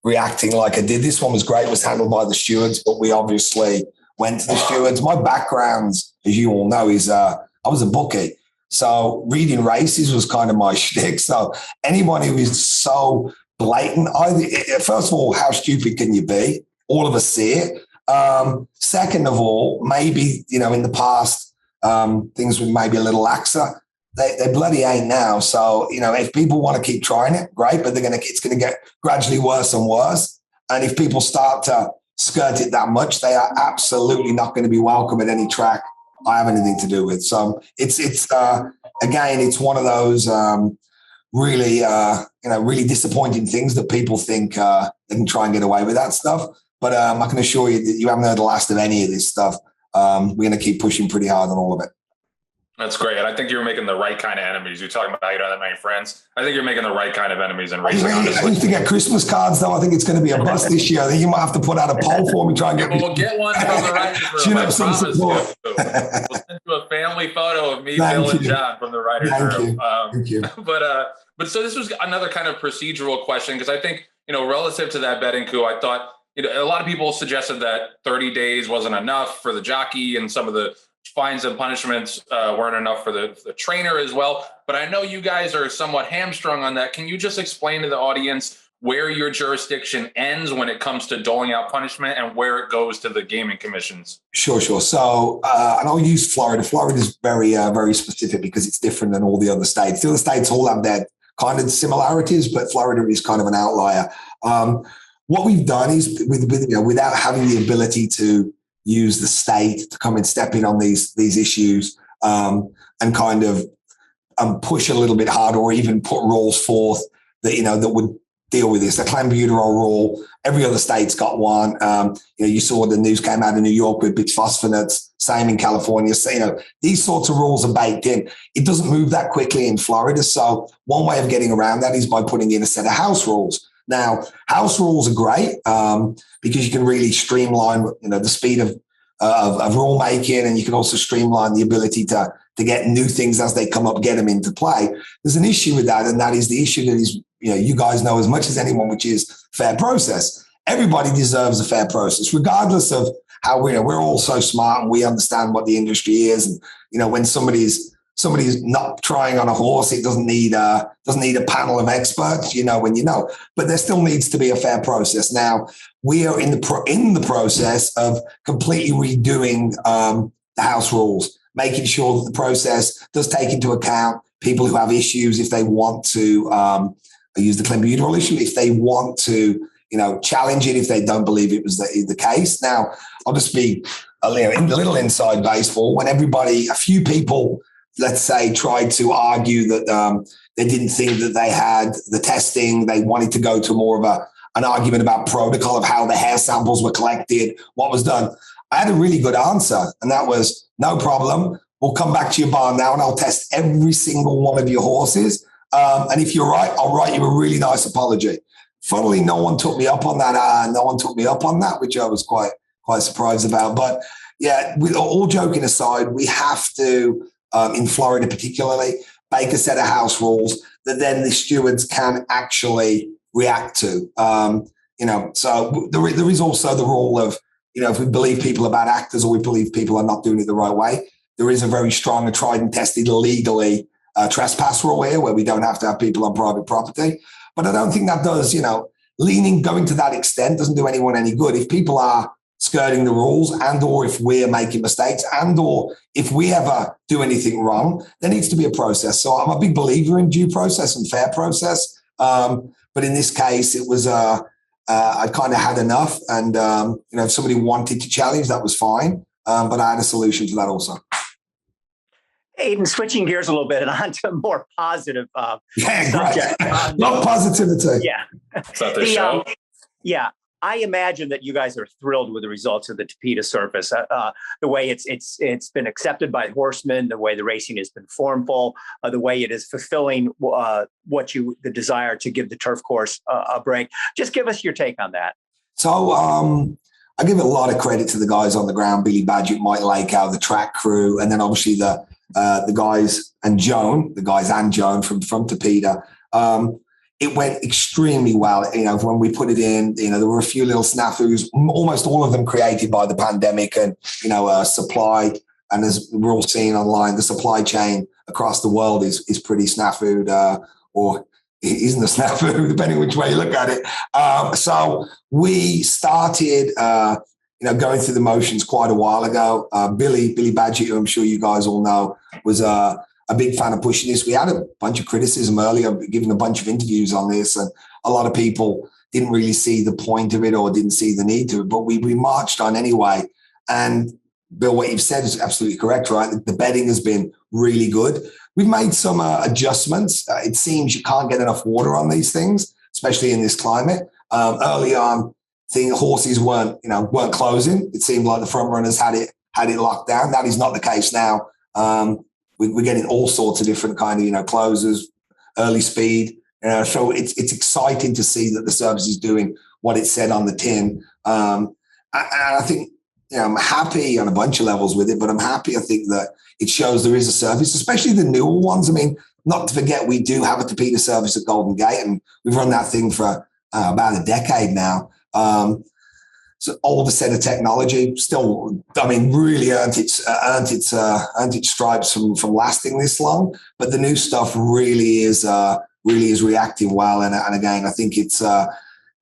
reacting like I did. This one was great. It was handled by the stewards, but we obviously went to the stewards. My background, as you all know, is I was a bookie. So reading races was kind of my shtick. So anyone who is so blatant, first of all, how stupid can you be? All of us see it. Second of all, maybe, in the past, things were maybe a little laxer. They bloody ain't now. So, if people want to keep trying it, great, but it's going to get gradually worse and worse. And if people start to skirt it that much, they are absolutely not going to be welcome at any track I have anything to do with. So it's again, it's one of those really disappointing things that people think they can try and get away with that stuff. But I can assure you that you haven't heard the last of any of this stuff. We're going to keep pushing pretty hard on all of it. That's great. And I think you're making the right kind of enemies. You're talking about how you don't have that many friends. I think you're making the right kind of enemies in racing. I used to get Christmas cards, though. I think it's going to be a bust this year. I think you might have to put out a poll for me, try and get We'll get one from the Writers Room. I some support. We'll send you a family photo of me, Bill, and John from the Writers Room. Thank you. But so this was another kind of procedural question, because I think, relative to that betting coup, I thought, a lot of people suggested that 30 days wasn't enough for the jockey, and some of the fines and punishments weren't enough for the trainer as well. But I know you guys are somewhat hamstrung on that. Can you just explain to the audience where your jurisdiction ends when it comes to doling out punishment and where it goes to the gaming commissions? Sure. So, and I'll use Florida. Florida is very, very specific because it's different than all the other states. The other states all have their kind of similarities, but Florida is kind of an outlier. What we've done is, without having the ability to use the state to come and step in on these issues and kind of push a little bit harder, or even put rules forth that that would deal with this. The Clenbuterol rule, every other state's got one. You saw the news came out of New York with bisphosphonates, same in California. So, these sorts of rules are baked in. It doesn't move that quickly in Florida. So one way of getting around that is by putting in a set of house rules. Now, house rules are great because you can really streamline, the speed of rule making, and you can also streamline the ability to get new things as they come up, get them into play. There's an issue with that, and that is the issue that is, you guys know as much as anyone, which is fair process. Everybody deserves a fair process, regardless of how we're all so smart and we understand what the industry is. And when somebody's not trying on a horse, it doesn't need a panel of experts, but there still needs to be a fair process. Now, we are in the process of completely redoing the house rules, making sure that the process does take into account people who have issues if they want to use the Clenbuterol issue, if they want to, challenge it if they don't believe it was the case. Now, I'll just be a little inside baseball. When a few people, let's say, tried to argue that they didn't think that they had the testing, they wanted to go to more of an argument about protocol of how the hair samples were collected, what was done. I had a really good answer, and that was, no problem. We'll come back to your barn now and I'll test every single one of your horses. And if you're right, I'll write you a really nice apology. Funnily, no one took me up on that. Which I was quite surprised about. But yeah, with all joking aside, we have to, in Florida particularly, make a set of house rules that then the stewards can actually react to. So there is also the rule of, if we believe people are bad actors or we believe people are not doing it the right way, there is a very strong and tried and tested legally trespass rule here where we don't have to have people on private property. But I don't think that does, going to that extent doesn't do anyone any good. If people are skirting the rules, and or if we're making mistakes, and or if we ever do anything wrong, there needs to be a process. So I'm a big believer in due process and fair process. But in this case, it was I kind of had enough, and if somebody wanted to challenge, that was fine. But I had a solution to that also. Aiden, switching gears a little bit and on to a more positive subject. Love positivity. Yeah. Is that the show? Yeah. I imagine that you guys are thrilled with the results of the Tapeta surface, the way it's been accepted by horsemen, the way the racing has been formful, the way it is fulfilling the desire to give the turf course a break. Just give us your take on that. So I give a lot of credit to the guys on the ground, Billy Badgett, Mike Lakeow, the track crew, and then obviously the guys and Joan from Tapeta. It went extremely well. When we put it in, there were a few little snafus, almost all of them created by the pandemic and, supply. And as we're all seeing online, the supply chain across the world is pretty snafu'd, or it isn't a snafu, depending which way you look at it. So we started, going through the motions quite a while ago. Billy Badgett, who I'm sure you guys all know, was a big fan of pushing this. We had a bunch of criticism earlier, giving a bunch of interviews on this, and a lot of people didn't really see the point of it or didn't see the need to it, but we marched on anyway. And Bill, what you've said is absolutely correct, right? The betting has been really good. We've made some adjustments. It seems you can't get enough water on these things, especially in this climate. Early on, horses weren't closing. It seemed like the front runners had it locked down. That is not the case now. We're getting all sorts of different kind of, closers, early speed. So it's exciting to see that the service is doing what it said on the tin. And I think, I'm happy on a bunch of levels with it, but I'm happy, I think, that it shows there is a service, especially the newer ones. I mean, not to forget, we do have a Tapeta service at Golden Gate, and we've run that thing for about a decade now. So older set of technology still, really earned its stripes from lasting this long. But the new stuff really is reacting well. And again, I think it's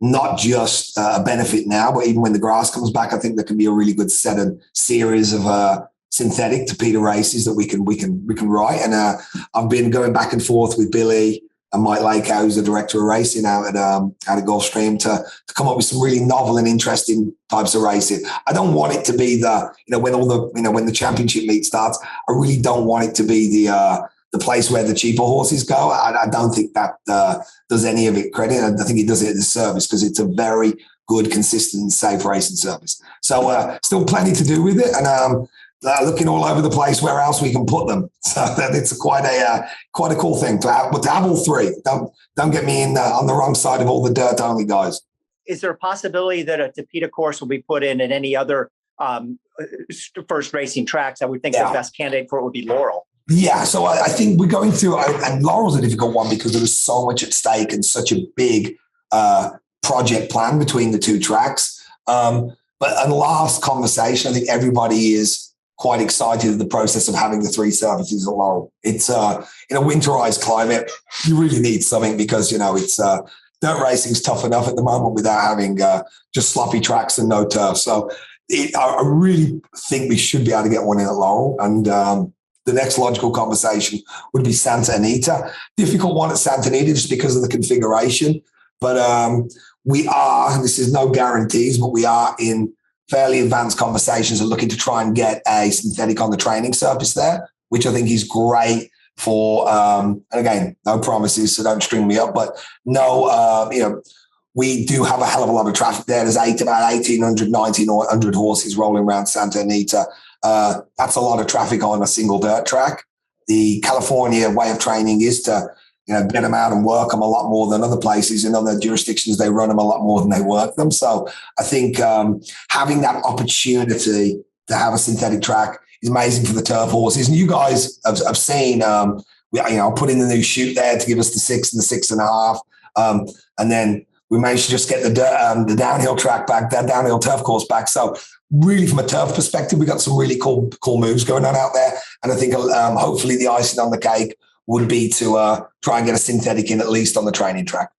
not just a benefit now, but even when the grass comes back, I think there can be a really good series of synthetic Tapeta races that we can write. And I've been going back and forth with Billy and Mike Lakeow, who's the director of racing out at Gulfstream, to come up with some really novel and interesting types of racing. I don't want it to be when the championship meet starts. I really don't want it to be the place where the cheaper horses go. I don't think that does any of it credit. I think it does it a disservice, because it's a very good, consistent, safe racing service. So still plenty to do with it, and looking all over the place where else we can put them. So it's quite a cool thing to have all three. Don't get me in on the wrong side of all the dirt only guys. Is there a possibility that a Tapeta course will be put in at any other first racing tracks? I would think the best candidate for it would be Laurel. Yeah, so I think we're going through, and Laurel's a difficult one because there was so much at stake and such a big project plan between the two tracks. But in the last conversation, I think everybody is quite excited at the process of having the three services at Laurel. It's in a winterized climate, you really need something, because it's dirt racing's tough enough at the moment without having just sloppy tracks and no turf. So I really think we should be able to get one in at Laurel, and the next logical conversation would be Santa Anita. Difficult one at Santa Anita just because of the configuration, but this is no guarantees, but we are in fairly advanced conversations and looking to try and get a synthetic on the training surface there, which I think is great for, and again, no promises, so don't string me up, but we do have a hell of a lot of traffic there. There's about 1,800, 1,900 horses rolling around Santa Anita. That's a lot of traffic on a single dirt track. The California way of training is to get them out and work them a lot more than other places. In other jurisdictions, they run them a lot more than they work them. So I think having that opportunity to have a synthetic track is amazing for the turf horses. And you guys have seen, I'll put in the new chute there to give us the 6 and the 6.5. And then we managed to just get the downhill track back, that downhill turf course back. So really, from a turf perspective, we got some really cool moves going on out there. And I think hopefully the icing on the cake would be to try and get a synthetic in at least on the training track.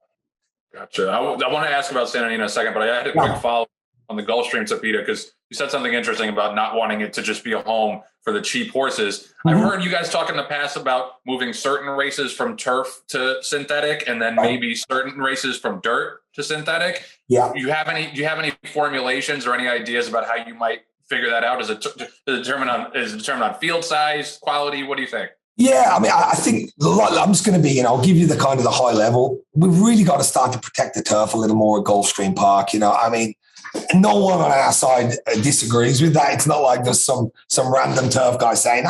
Gotcha. I want to ask about Santa Anita in a second, but I had a quick follow. on the Gulfstream Tapeta, because you said something interesting about not wanting it to just be a home for the cheap horses. I've heard you guys talk in the past about moving certain races from turf to synthetic, and then maybe certain races from dirt to synthetic. Yeah. Do you have any formulations or any ideas about how you might figure that out? Is it determined on field size, quality? What do you think? Yeah, I mean, I think I'm just going to be, I'll give you the kind of the high level. We've really got to start to protect the turf a little more at Gulfstream Park. I mean, no one on our side disagrees with that. It's not like there's some random turf guy saying,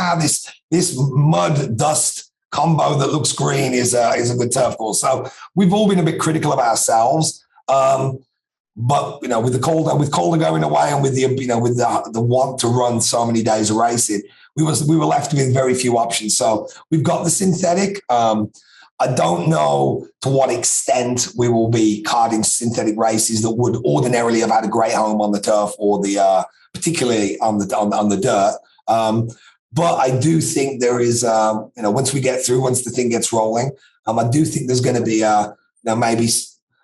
this mud dust combo that looks green is a good turf course. So we've all been a bit critical of ourselves. But with Calder going away and with the want to run so many days of racing, we were left with very few options. So we've got the synthetic. I don't know to what extent we will be carding synthetic races that would ordinarily have had a great home on the turf or the particularly on the dirt. But I do think there is, once the thing gets rolling, I do think there's going to be maybe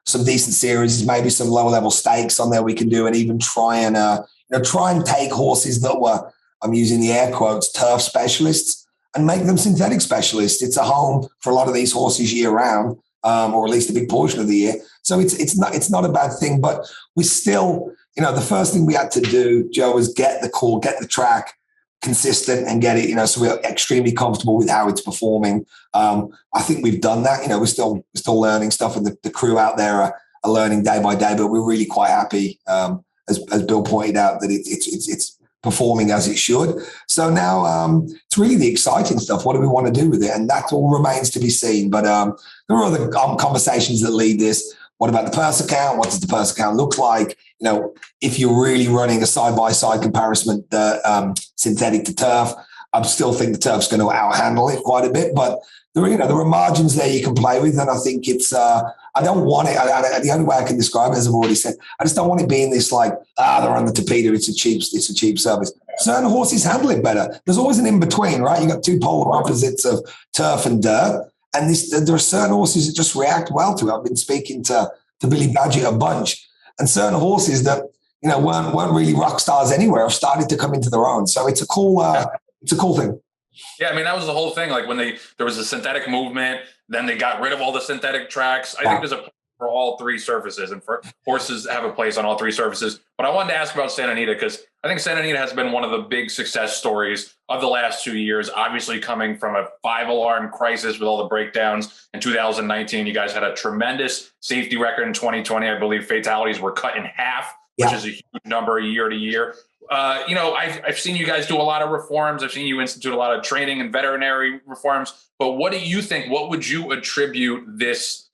some decent series, maybe some lower level stakes on there we can do, and even try and take horses that were, I'm using the air quotes, turf specialists, and make them synthetic specialists. It's a home for a lot of these horses year round, or at least a big portion of the year. So it's not a bad thing, but we still, the first thing we had to do, Joe, was get the track consistent and get it, so we're extremely comfortable with how it's performing. I think we've done that. We're still learning stuff, and the crew out there are learning day by day, but we're really quite happy, as Bill pointed out, that it's performing as it should. So now it's really the exciting stuff. What do we want to do with it? And that all remains to be seen. But there are other conversations that lead this. What about the purse account? What does the purse account look like? If you're really running a side-by-side comparison, synthetic to turf, I still think the turf's going to out-handle it quite a bit. But there are margins there you can play with, and I think it's. I don't want it. The only way I can describe it, as I've already said, I just don't want it being this like, they're on the Tapeta. It's a cheap service. Certain horses handle it better. There's always an in between, right? You got two polar opposites of turf and dirt, and there are certain horses that just react well to it. I've been speaking to Billy Badgett a bunch, and certain horses that weren't really rock stars anywhere have started to come into their own. So it's a cool thing. Yeah, I mean, that was the whole thing. Like when there was a synthetic movement, then they got rid of all the synthetic tracks. I think there's a place for all three surfaces, and for horses have a place on all three surfaces. But I wanted to ask about Santa Anita, because I think Santa Anita has been one of the big success stories of the last 2 years, obviously coming from a 5-alarm crisis with all the breakdowns in 2019. You guys had a tremendous safety record in 2020. I believe fatalities were cut in half, which is a huge number year to year. I've seen you guys do a lot of reforms. I've seen you institute a lot of training and veterinary reforms. But what do you think? What would you attribute this,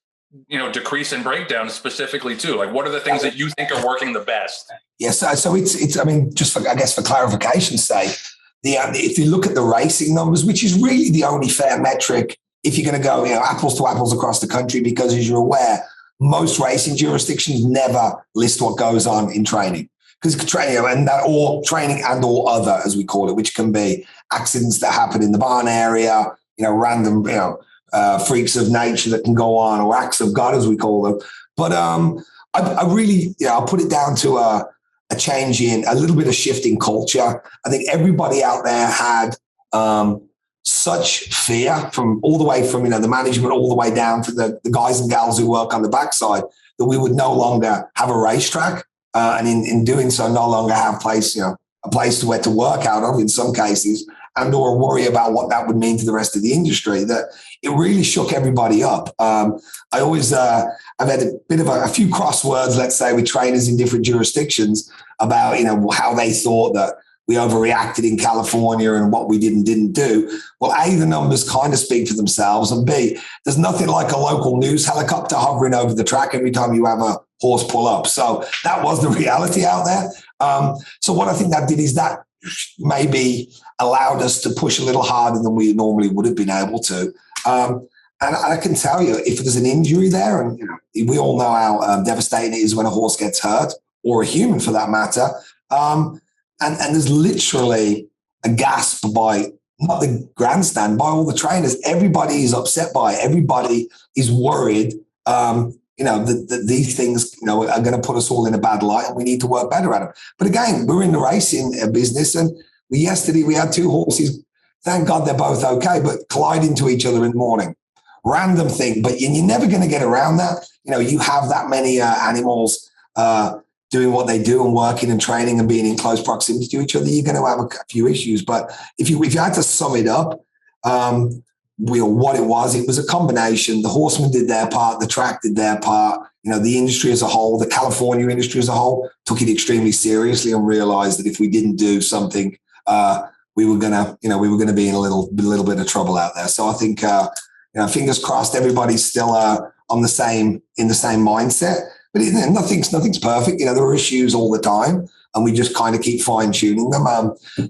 decrease in breakdowns specifically to? Like, what are the things that you think are working the best? Yes, so it's. I mean, just for clarification's sake, if you look at the racing numbers, which is really the only fair metric, if you're going to go, apples to apples across the country, because as you're aware, most racing jurisdictions never list what goes on in training. Because training and or other, as we call it, which can be accidents that happen in the barn area, random, freaks of nature that can go on, or acts of God, as we call them. But I really, I'll put it down to a change in a little bit of shift in culture. I think everybody out there had such fear from all the way from, the management all the way down to the guys and gals who work on the backside, that we would no longer have a racetrack. And in doing so, no longer have a place to work out of in some cases, and or worry about what that would mean to the rest of the industry. That it really shook everybody up. I've had a few crosswords, let's say, with trainers in different jurisdictions about how they thought that we overreacted in California and what we did and didn't do. Well, A, the numbers kind of speak for themselves, and B, there's nothing like a local news helicopter hovering over the track every time you have a horse pull up. So that was the reality out there. So what I think that did is that maybe allowed us to push a little harder than we normally would have been able to. And I can tell you, if there's an injury there, and we all know how devastating it is when a horse gets hurt, or a human for that matter, and there's literally a gasp by not the grandstand, by all the trainers. Everybody is upset by it. Everybody is worried. these things, are going to put us all in a bad light, and we need to work better at them. But again, we're in the racing business, and yesterday we had two horses. Thank God they're both okay, but collide into each other in the morning. Random thing, but you're never going to get around that. You have that many animals doing what they do and working and training and being in close proximity to each other. You're going to have a few issues. But if you had to sum it up, what it was a combination. The horsemen did their part, the track did their part. The industry as a whole, the California industry as a whole, took it extremely seriously and realized that if we didn't do something, we were gonna be in a little bit of trouble out there. So I think, fingers crossed, everybody's still in the same mindset. But nothing's perfect. There are issues all the time, and we just kind of keep fine tuning them.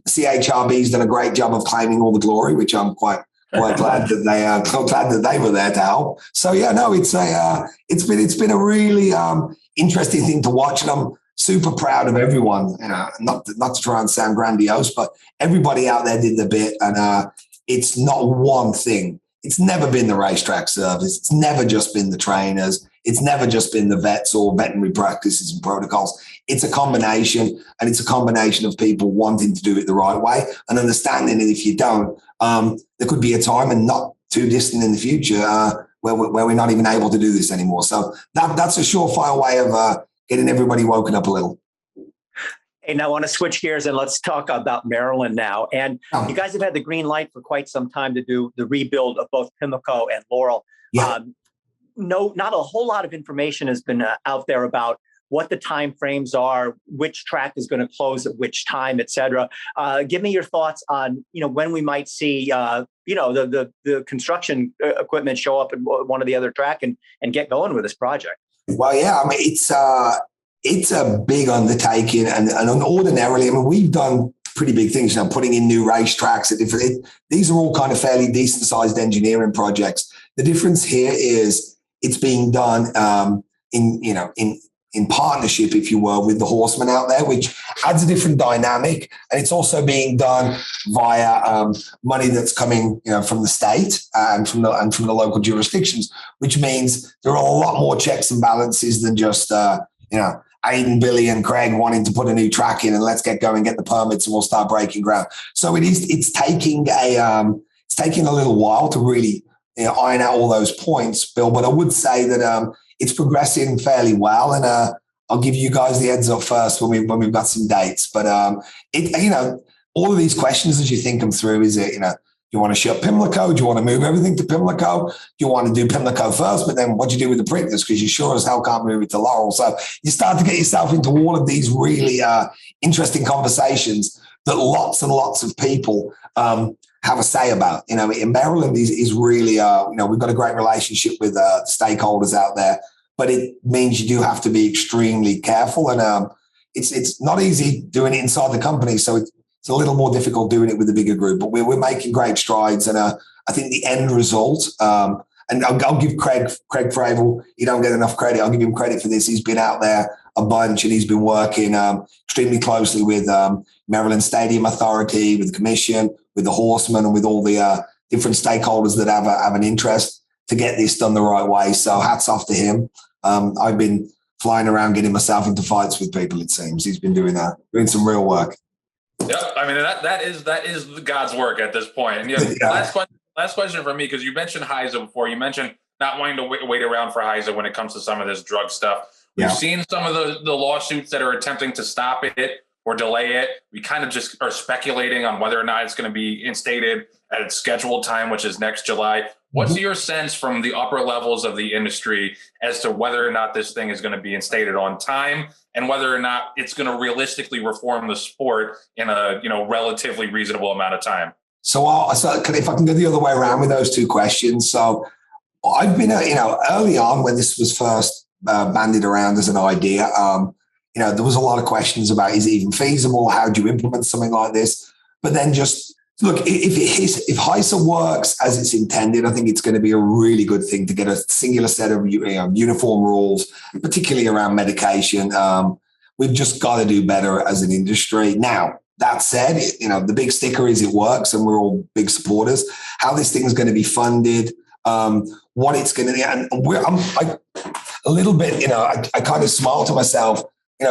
CHRB's done a great job of claiming all the glory, which I'm quite glad that they were there to help. So it's been a really interesting thing to watch, and I'm super proud of everyone. Not to try and sound grandiose, but everybody out there did the bit, and it's not one thing. It's never been the racetrack service. It's never just been the trainers. It's never just been the vets or veterinary practices and protocols. It's a combination, and it's a combination of people wanting to do it the right way and understanding that if you don't, there could be a time, and not too distant in the future, where we're not even able to do this anymore. So that's a surefire way of getting everybody woken up a little. And I want to switch gears and let's talk about Maryland now. And you guys have had the green light for quite some time to do the rebuild of both Pimlico and Laurel. Yeah. Not a whole lot of information has been out there about what the time frames are, which track is going to close at which time, et cetera. Give me your thoughts on, when we might see, the construction equipment show up at one of the other track and get going with this project. Well, yeah, I mean, it's a big undertaking, and ordinarily, I mean, we've done pretty big things, putting in new racetracks. These are all kind of fairly decent sized engineering projects. The difference here is it's being done in partnership, if you will, with the horsemen out there, which adds a different dynamic. And it's also being done via money that's coming, from the state and from the local jurisdictions, which means there are a lot more checks and balances than just, Aiden, Billy, and Craig wanting to put a new track in and let's get going, get the permits, and we'll start breaking ground. So it's taking a little while to really iron out all those points, Bill. But I would say that it's progressing fairly well, and I'll give you guys the heads up first when we've got some dates. But all of these questions as you think them through, is it you want to shut Pimlico? Do you want to move everything to Pimlico? Do you want to do Pimlico first, but then what do you do with the Preakness? Because you sure as hell can't move it to Laurel. So you start to get yourself into all of these really interesting conversations that lots and lots of people have a say about. In Maryland is really, we've got a great relationship with stakeholders out there, but it means you do have to be extremely careful, and it's not easy doing it inside the company. So it's a little more difficult doing it with a bigger group, but we're making great strides. And I think the end result, and I'll give Craig Fravel, he don't get enough credit. I'll give him credit for this. He's been out there a bunch, and he's been working extremely closely with Maryland Stadium Authority, with the commission, with the horsemen, and with all the different stakeholders that have an interest to get this done the right way. So hats off to him. I've been flying around getting myself into fights with people, it seems. He's been doing some real work. Yeah, I mean, that is God's work at this point. And last question for me, because you mentioned HISA before. You mentioned not wanting to wait around for HISA when it comes to some of this drug stuff. We've seen some of the lawsuits that are attempting to stop it or delay it. We kind of just are speculating on whether or not it's going to be instated at its scheduled time, which is next July. What's your sense from the upper levels of the industry as to whether or not this thing is going to be instated on time, and whether or not it's going to realistically reform the sport in a relatively reasonable amount of time? So if I can go the other way around with those two questions. So I've been, early on when this was first bandied around as an idea, there was a lot of questions about, is it even feasible? How do you implement something like this? But then just look, if HISA works as it's intended, I think it's going to be a really good thing to get a singular set of uniform rules, particularly around medication. We've just got to do better as an industry. Now, that said, the big sticker is it works, and we're all big supporters. How this thing is going to be funded, what it's going to, and a little bit, I kind of smile to myself.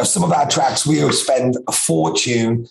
Some of our tracks, we will spend a fortune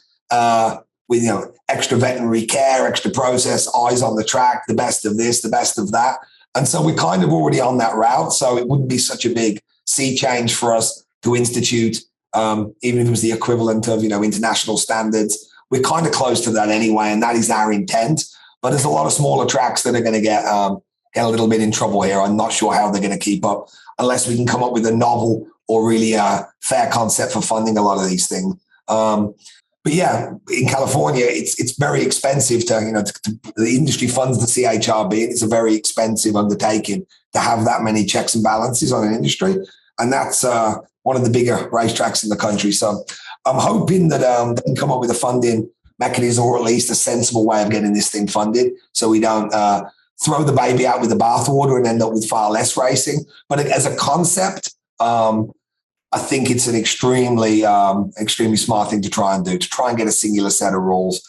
with, extra veterinary care, extra process, eyes on the track, the best of this, the best of that. And so we're kind of already on that route. So it wouldn't be such a big sea change for us to institute, even if it was the equivalent of, international standards. We're kind of close to that anyway, and that is our intent. But there's a lot of smaller tracks that are going to get a little bit in trouble here. I'm not sure how they're going to keep up unless we can come up with a novel or really fair concept for funding a lot of these things. But yeah, in California, it's very expensive the industry funds the CHRB. It's a very expensive undertaking to have that many checks and balances on an industry. And that's one of the bigger racetracks in the country. So I'm hoping that they can come up with a funding mechanism, or at least a sensible way of getting this thing funded, so we don't throw the baby out with the bathwater and end up with far less racing. But as a concept, I think it's an extremely smart thing to try and do, to try and get a singular set of rules.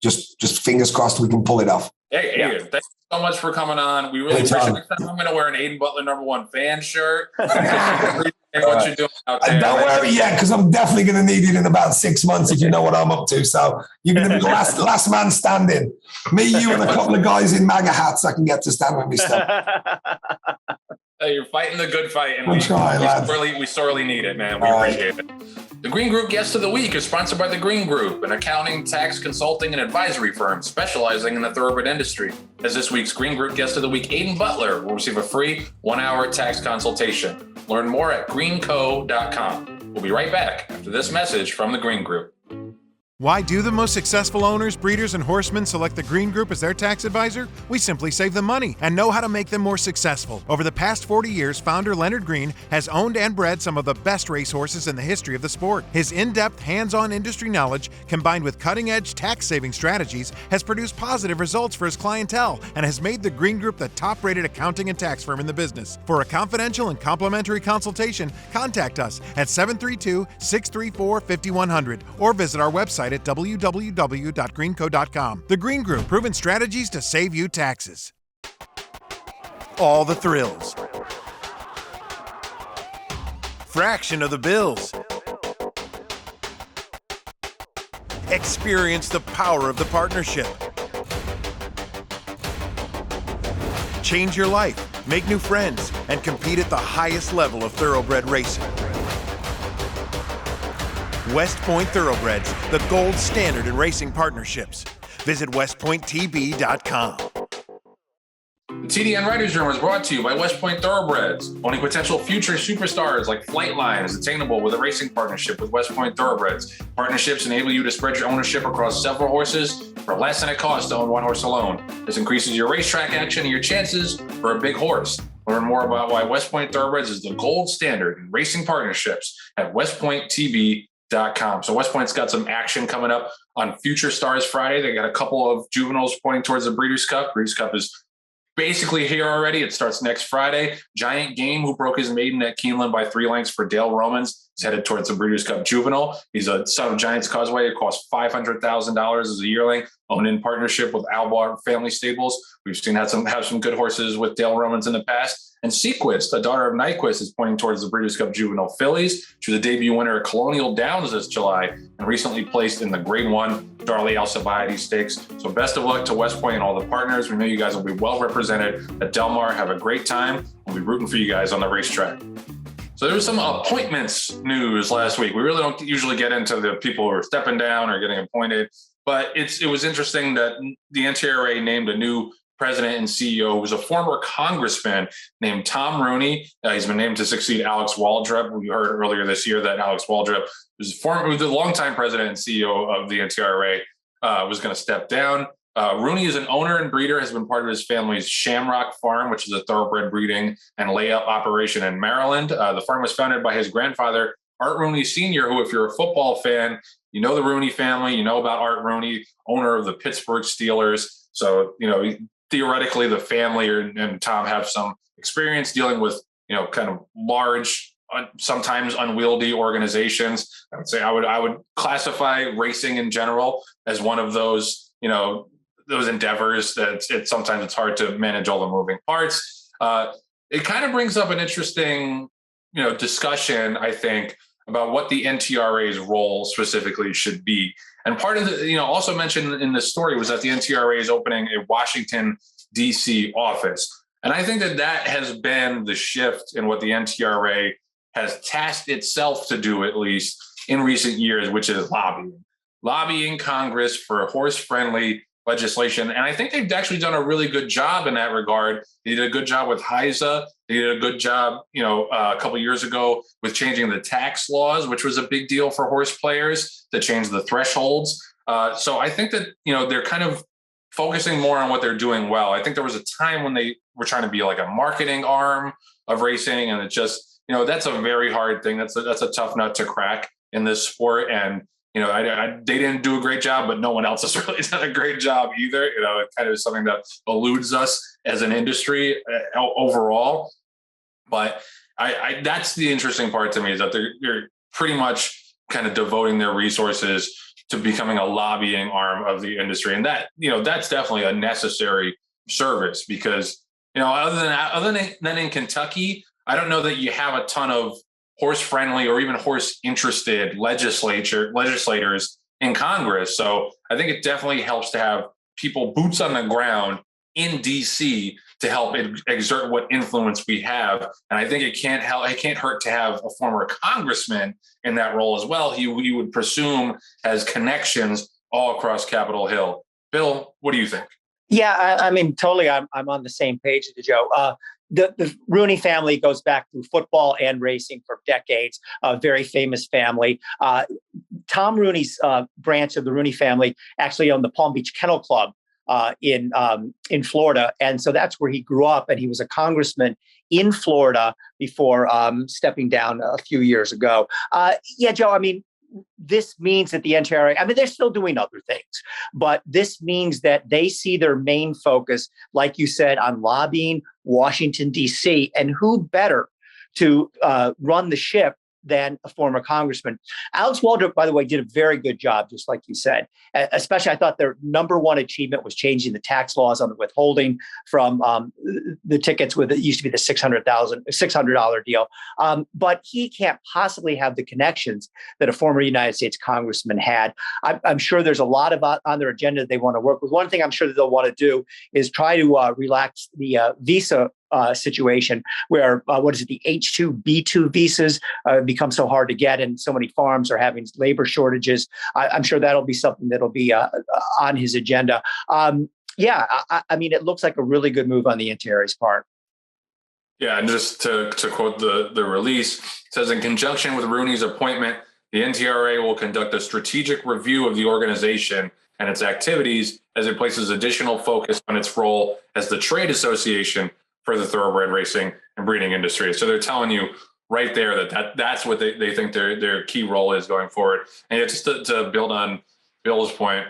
Just fingers crossed we can pull it off. Hey, Aidan, thank you so much for coming on. We really appreciate it. I'm going to wear an Aiden Butler #1 fan shirt. What you're doing out there. Don't wear it yet, because I'm definitely going to need it in about 6 months if you know what I'm up to. So you're going to be the last man standing. Me, you, and a couple of guys in MAGA hats I can get to stand with me stuff. You're fighting the good fight, and we sorely need it, man. We appreciate it. The Green Group Guest of the Week is sponsored by The Green Group, an accounting, tax, consulting, and advisory firm specializing in the thoroughbred industry. As this week's Green Group Guest of the Week, Aiden Butler will receive a free 1-hour tax consultation. Learn more at greenco.com. We'll be right back after this message from The Green Group. Why do the most successful owners, breeders, and horsemen select the Green Group as their tax advisor? We simply save them money and know how to make them more successful. Over the past 40 years, founder Leonard Green has owned and bred some of the best racehorses in the history of the sport. His in-depth, hands-on industry knowledge, combined with cutting-edge tax-saving strategies, has produced positive results for his clientele and has made the Green Group the top-rated accounting and tax firm in the business. For a confidential and complimentary consultation, contact us at 732-634-5100 or visit our website at www.greenco.com. The Green Group, proven strategies to save you taxes. All the thrills. Fraction of the bills. Experience the power of the partnership. Change your life, make new friends, and compete at the highest level of thoroughbred racing. West Point Thoroughbreds, the gold standard in racing partnerships. Visit westpointtb.com. The TDN Writers Room is brought to you by West Point Thoroughbreds. Owning potential future superstars like Flightline is attainable with a racing partnership with West Point Thoroughbreds. Partnerships enable you to spread your ownership across several horses for less than it costs to own one horse alone. This increases your racetrack action and your chances for a big horse. Learn more about why West Point Thoroughbreds is the gold standard in racing partnerships at westpointtb.com. So West Point's got some action coming up on Future Stars Friday. They got a couple of juveniles pointing towards the Breeders' Cup. Breeders' Cup is basically here already. It starts next Friday. Giant Game, who broke his maiden at Keeneland by 3 lengths for Dale Romans, is headed towards the Breeders' Cup Juvenile. He's a son of Giants Causeway. It costs $500,000 as a yearling, owned in partnership with Albar Family Stables. We've seen have some good horses with Dale Romans in the past. And Sequist, the daughter of Nyquist, is pointing towards the Breeders' Cup Juvenile Fillies. She was a debut winner at Colonial Downs this July and recently placed in the Grade 1 Darley Alcibiades Stakes. So best of luck to West Point and all the partners. We know you guys will be well represented at Del Mar. Have a great time. We'll be rooting for you guys on the racetrack. So there was some appointments news last week. We really don't usually get into the people who are stepping down or getting appointed, but it was interesting that the NTRA named a new president and CEO, who was a former congressman named Tom Rooney. He's been named to succeed Alex Waldrop. We heard earlier this year that Alex Waldrop was the longtime president and CEO of the NTRA, was going to step down. Rooney is an owner and breeder, has been part of his family's Shamrock Farm, which is a thoroughbred breeding and layup operation in Maryland. The farm was founded by his grandfather, Art Rooney Sr., who, if you're a football fan, you know the Rooney family, you know about Art Rooney, owner of the Pittsburgh Steelers. So, theoretically, the family and Tom have some experience dealing with, kind of large, sometimes unwieldy organizations. I would say I would classify racing in general as one of those, those endeavors that sometimes it's hard to manage all the moving parts. it kind of brings up an interesting, discussion, I think, about what the NTRA's role specifically should be. And part of the, also mentioned in this story was that the NTRA is opening a Washington, D.C. office. And I think that has been the shift in what the NTRA has tasked itself to do, at least in recent years, which is lobbying Congress for horse-friendly legislation. And I think they've actually done a really good job in that regard. They did a good job with HISA. They did a good job, a couple of years ago with changing the tax laws, which was a big deal for horse players to change the thresholds. So I think that, they're kind of focusing more on what they're doing well. I think there was a time when they were trying to be like a marketing arm of racing, and it just, that's a very hard thing. That's a tough nut to crack in this sport. And, they didn't do a great job, but no one else has really done a great job either. It kind of is something that eludes us as an industry overall. But that's the interesting part to me, is that they're pretty much kind of devoting their resources to becoming a lobbying arm of the industry. And that, that's definitely a necessary service, because, other than in Kentucky, I don't know that you have a ton of horse-friendly or even horse-interested legislators in Congress. So I think it definitely helps to have people boots on the ground in DC to help exert what influence we have. And I think it can't hurt to have a former congressman in that role as well. He would presume has connections all across Capitol Hill. Bill, what do you think? Yeah, I mean, totally. I'm on the same page with you, Joe. The Rooney family goes back through football and racing for decades. A very famous family. Tom Rooney's branch of the Rooney family actually owned the Palm Beach Kennel Club in Florida, and so that's where he grew up. And he was a congressman in Florida before stepping down a few years ago. Yeah, Joe. I mean, this means that the NTRA, they're still doing other things, but this means that they see their main focus, like you said, on lobbying Washington, D.C. And who better to run the ship than a former congressman? Alex Waldrop, by the way, did a very good job, just like you said. Especially, I thought their number one achievement was changing the tax laws on the withholding from the tickets with it used to be the $600 deal. But he can't possibly have the connections that a former United States congressman had. I'm sure there's a lot of on their agenda they want to work with. One thing I'm sure that they'll want to do is try to relax the visa situation, where the H-2B2 visas become so hard to get, and so many farms are having labor shortages. I'm sure that'll be something that'll be on his agenda. I mean, it looks like a really good move on the NTRA's part. Yeah, and just to quote the release, it says, in conjunction with Rooney's appointment, the NTRA will conduct a strategic review of the organization and its activities as it places additional focus on its role as the trade association for the thoroughbred racing and breeding industry. So they're telling you right there that's what they think their key role is going forward. And just to build on Bill's point,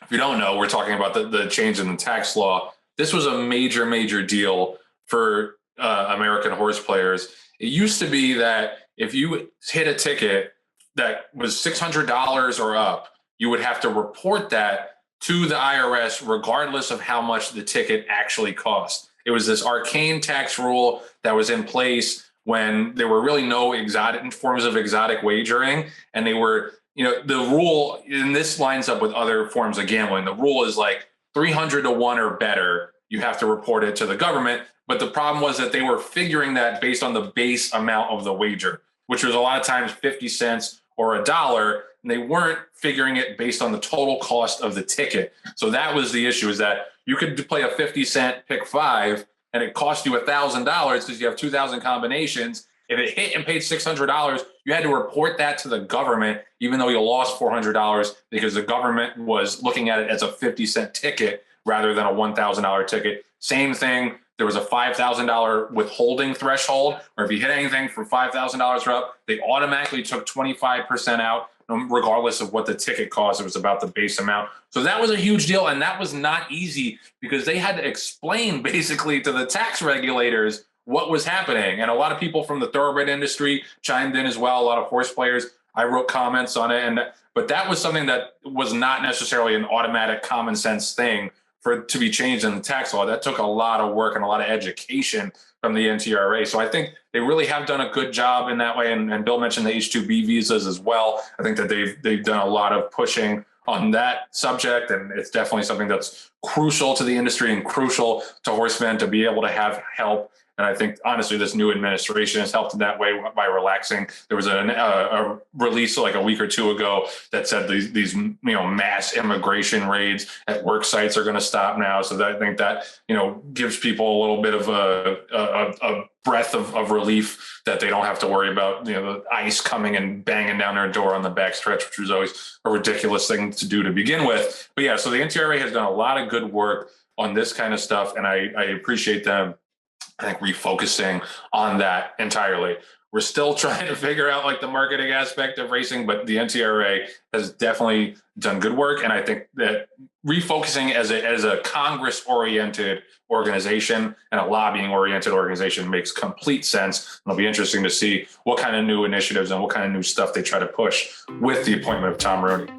if you don't know, we're talking about the change in the tax law. This was a major, major deal for American horse players. It used to be that if you hit a ticket that was $600 or up, you would have to report that to the IRS regardless of how much the ticket actually cost. It was this arcane tax rule that was in place when there were really no exotic forms of exotic wagering. And they were, the rule, and this lines up with other forms of gambling. The rule is like 300 to 1 or better, you have to report it to the government. But the problem was that they were figuring that based on the base amount of the wager, which was a lot of times 50 cents or $1. And they weren't figuring it based on the total cost of the ticket. So that was the issue, is that you could play a 50-cent pick 5 and it cost you $1,000 because you have 2,000 combinations. If it hit and paid $600, you had to report that to the government, even though you lost $400, because the government was looking at it as a 50-cent ticket rather than a $1,000 ticket. Same thing. There was a $5,000 withholding threshold, or if you hit anything for $5,000 or up, they automatically took 25% out, regardless of what the ticket cost. It was about the base amount. So that was a huge deal. And that was not easy because they had to explain basically to the tax regulators what was happening. And a lot of people from the thoroughbred industry chimed in as well. A lot of horse players. I wrote comments on it. But that was something that was not necessarily an automatic common sense thing for it to be changed in the tax law. That took a lot of work and a lot of education from the NTRA. So I think they really have done a good job in that way. And Bill mentioned the H-2B visas as well. I think that they've done a lot of pushing on that subject. And it's definitely something that's crucial to the industry and crucial to horsemen to be able to have help. And I think, honestly, this new administration has helped in that way by relaxing. There was a release like a week or two ago that said these mass immigration raids at work sites are going to stop now. So that, I think that, gives people a little bit of a breath of relief that they don't have to worry about, the ICE coming and banging down their door on the backstretch, which was always a ridiculous thing to do to begin with. But yeah, so the NTRA has done a lot of good work on this kind of stuff, and I appreciate them, I think, refocusing on that entirely. We're still trying to figure out like the marketing aspect of racing, but the NTRA has definitely done good work. And I think that refocusing as a Congress-oriented organization and a lobbying-oriented organization makes complete sense. It'll be interesting to see what kind of new initiatives and what kind of new stuff they try to push with the appointment of Tom Rooney.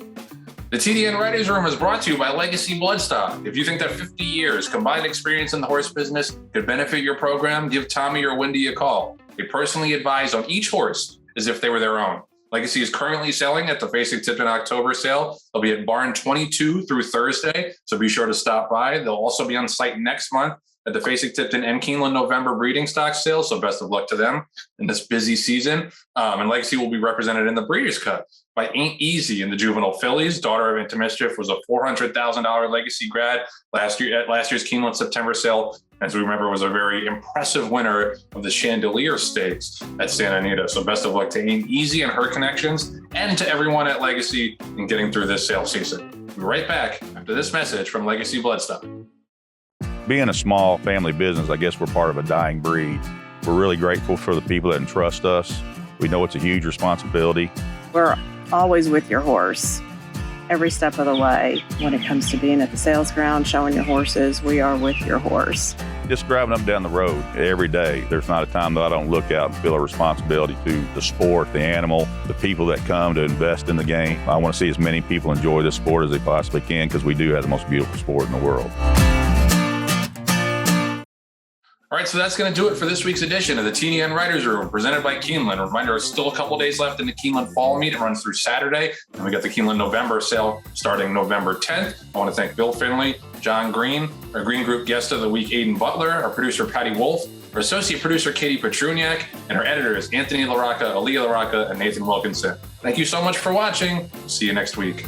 The TDN Writers Room is brought to you by Legacy Bloodstock. If you think that 50 years combined experience in the horse business could benefit your program, give Tommy or Wendy a call. They personally advise on each horse as if they were their own. Legacy is currently selling at the Racing Tipton October sale. They'll be at Barn 22 through Thursday, so be sure to stop by. They'll also be on site next month at the Racing Tipton and Keeneland November breeding stock sale, so best of luck to them in this busy season. And Legacy will be represented in the Breeders' Cup by Ain't Easy in the juvenile fillies. Daughter of Into Mischief was a $400,000 Legacy grad last year at last year's Keeneland September sale. As we remember, was a very impressive winner of the Chandelier Stakes at Santa Anita. So best of luck to Ain't Easy and her connections, and to everyone at Legacy in getting through this sale season. We'll be right back after this message from Legacy Bloodstock. Being a small family business, I guess we're part of a dying breed. We're really grateful for the people that entrust us. We know it's a huge responsibility. We're always with your horse every step of the way. When it comes to being at the sales ground, showing your horses, we are with your horse. Just driving up and down the road every day, there's not a time that I don't look out and feel a responsibility to the sport, the animal, the people that come to invest in the game. I want to see as many people enjoy this sport as they possibly can, because we do have the most beautiful sport in the world. All right, so that's going to do it for this week's edition of the TDN Writers Room, presented by Keeneland. A reminder, there's still a couple days left in the Keeneland Fall Meet. It runs through Saturday, and we got the Keeneland November sale starting November 10th. I want to thank Bill Finley, John Green, our Green Group guest of the week, Aiden Butler, our producer, Patty Wolf, our associate producer, Katie Petruniak, and our editors, Anthony LaRocca, Aaliyah LaRocca, and Nathan Wilkinson. Thank you so much for watching. See you next week.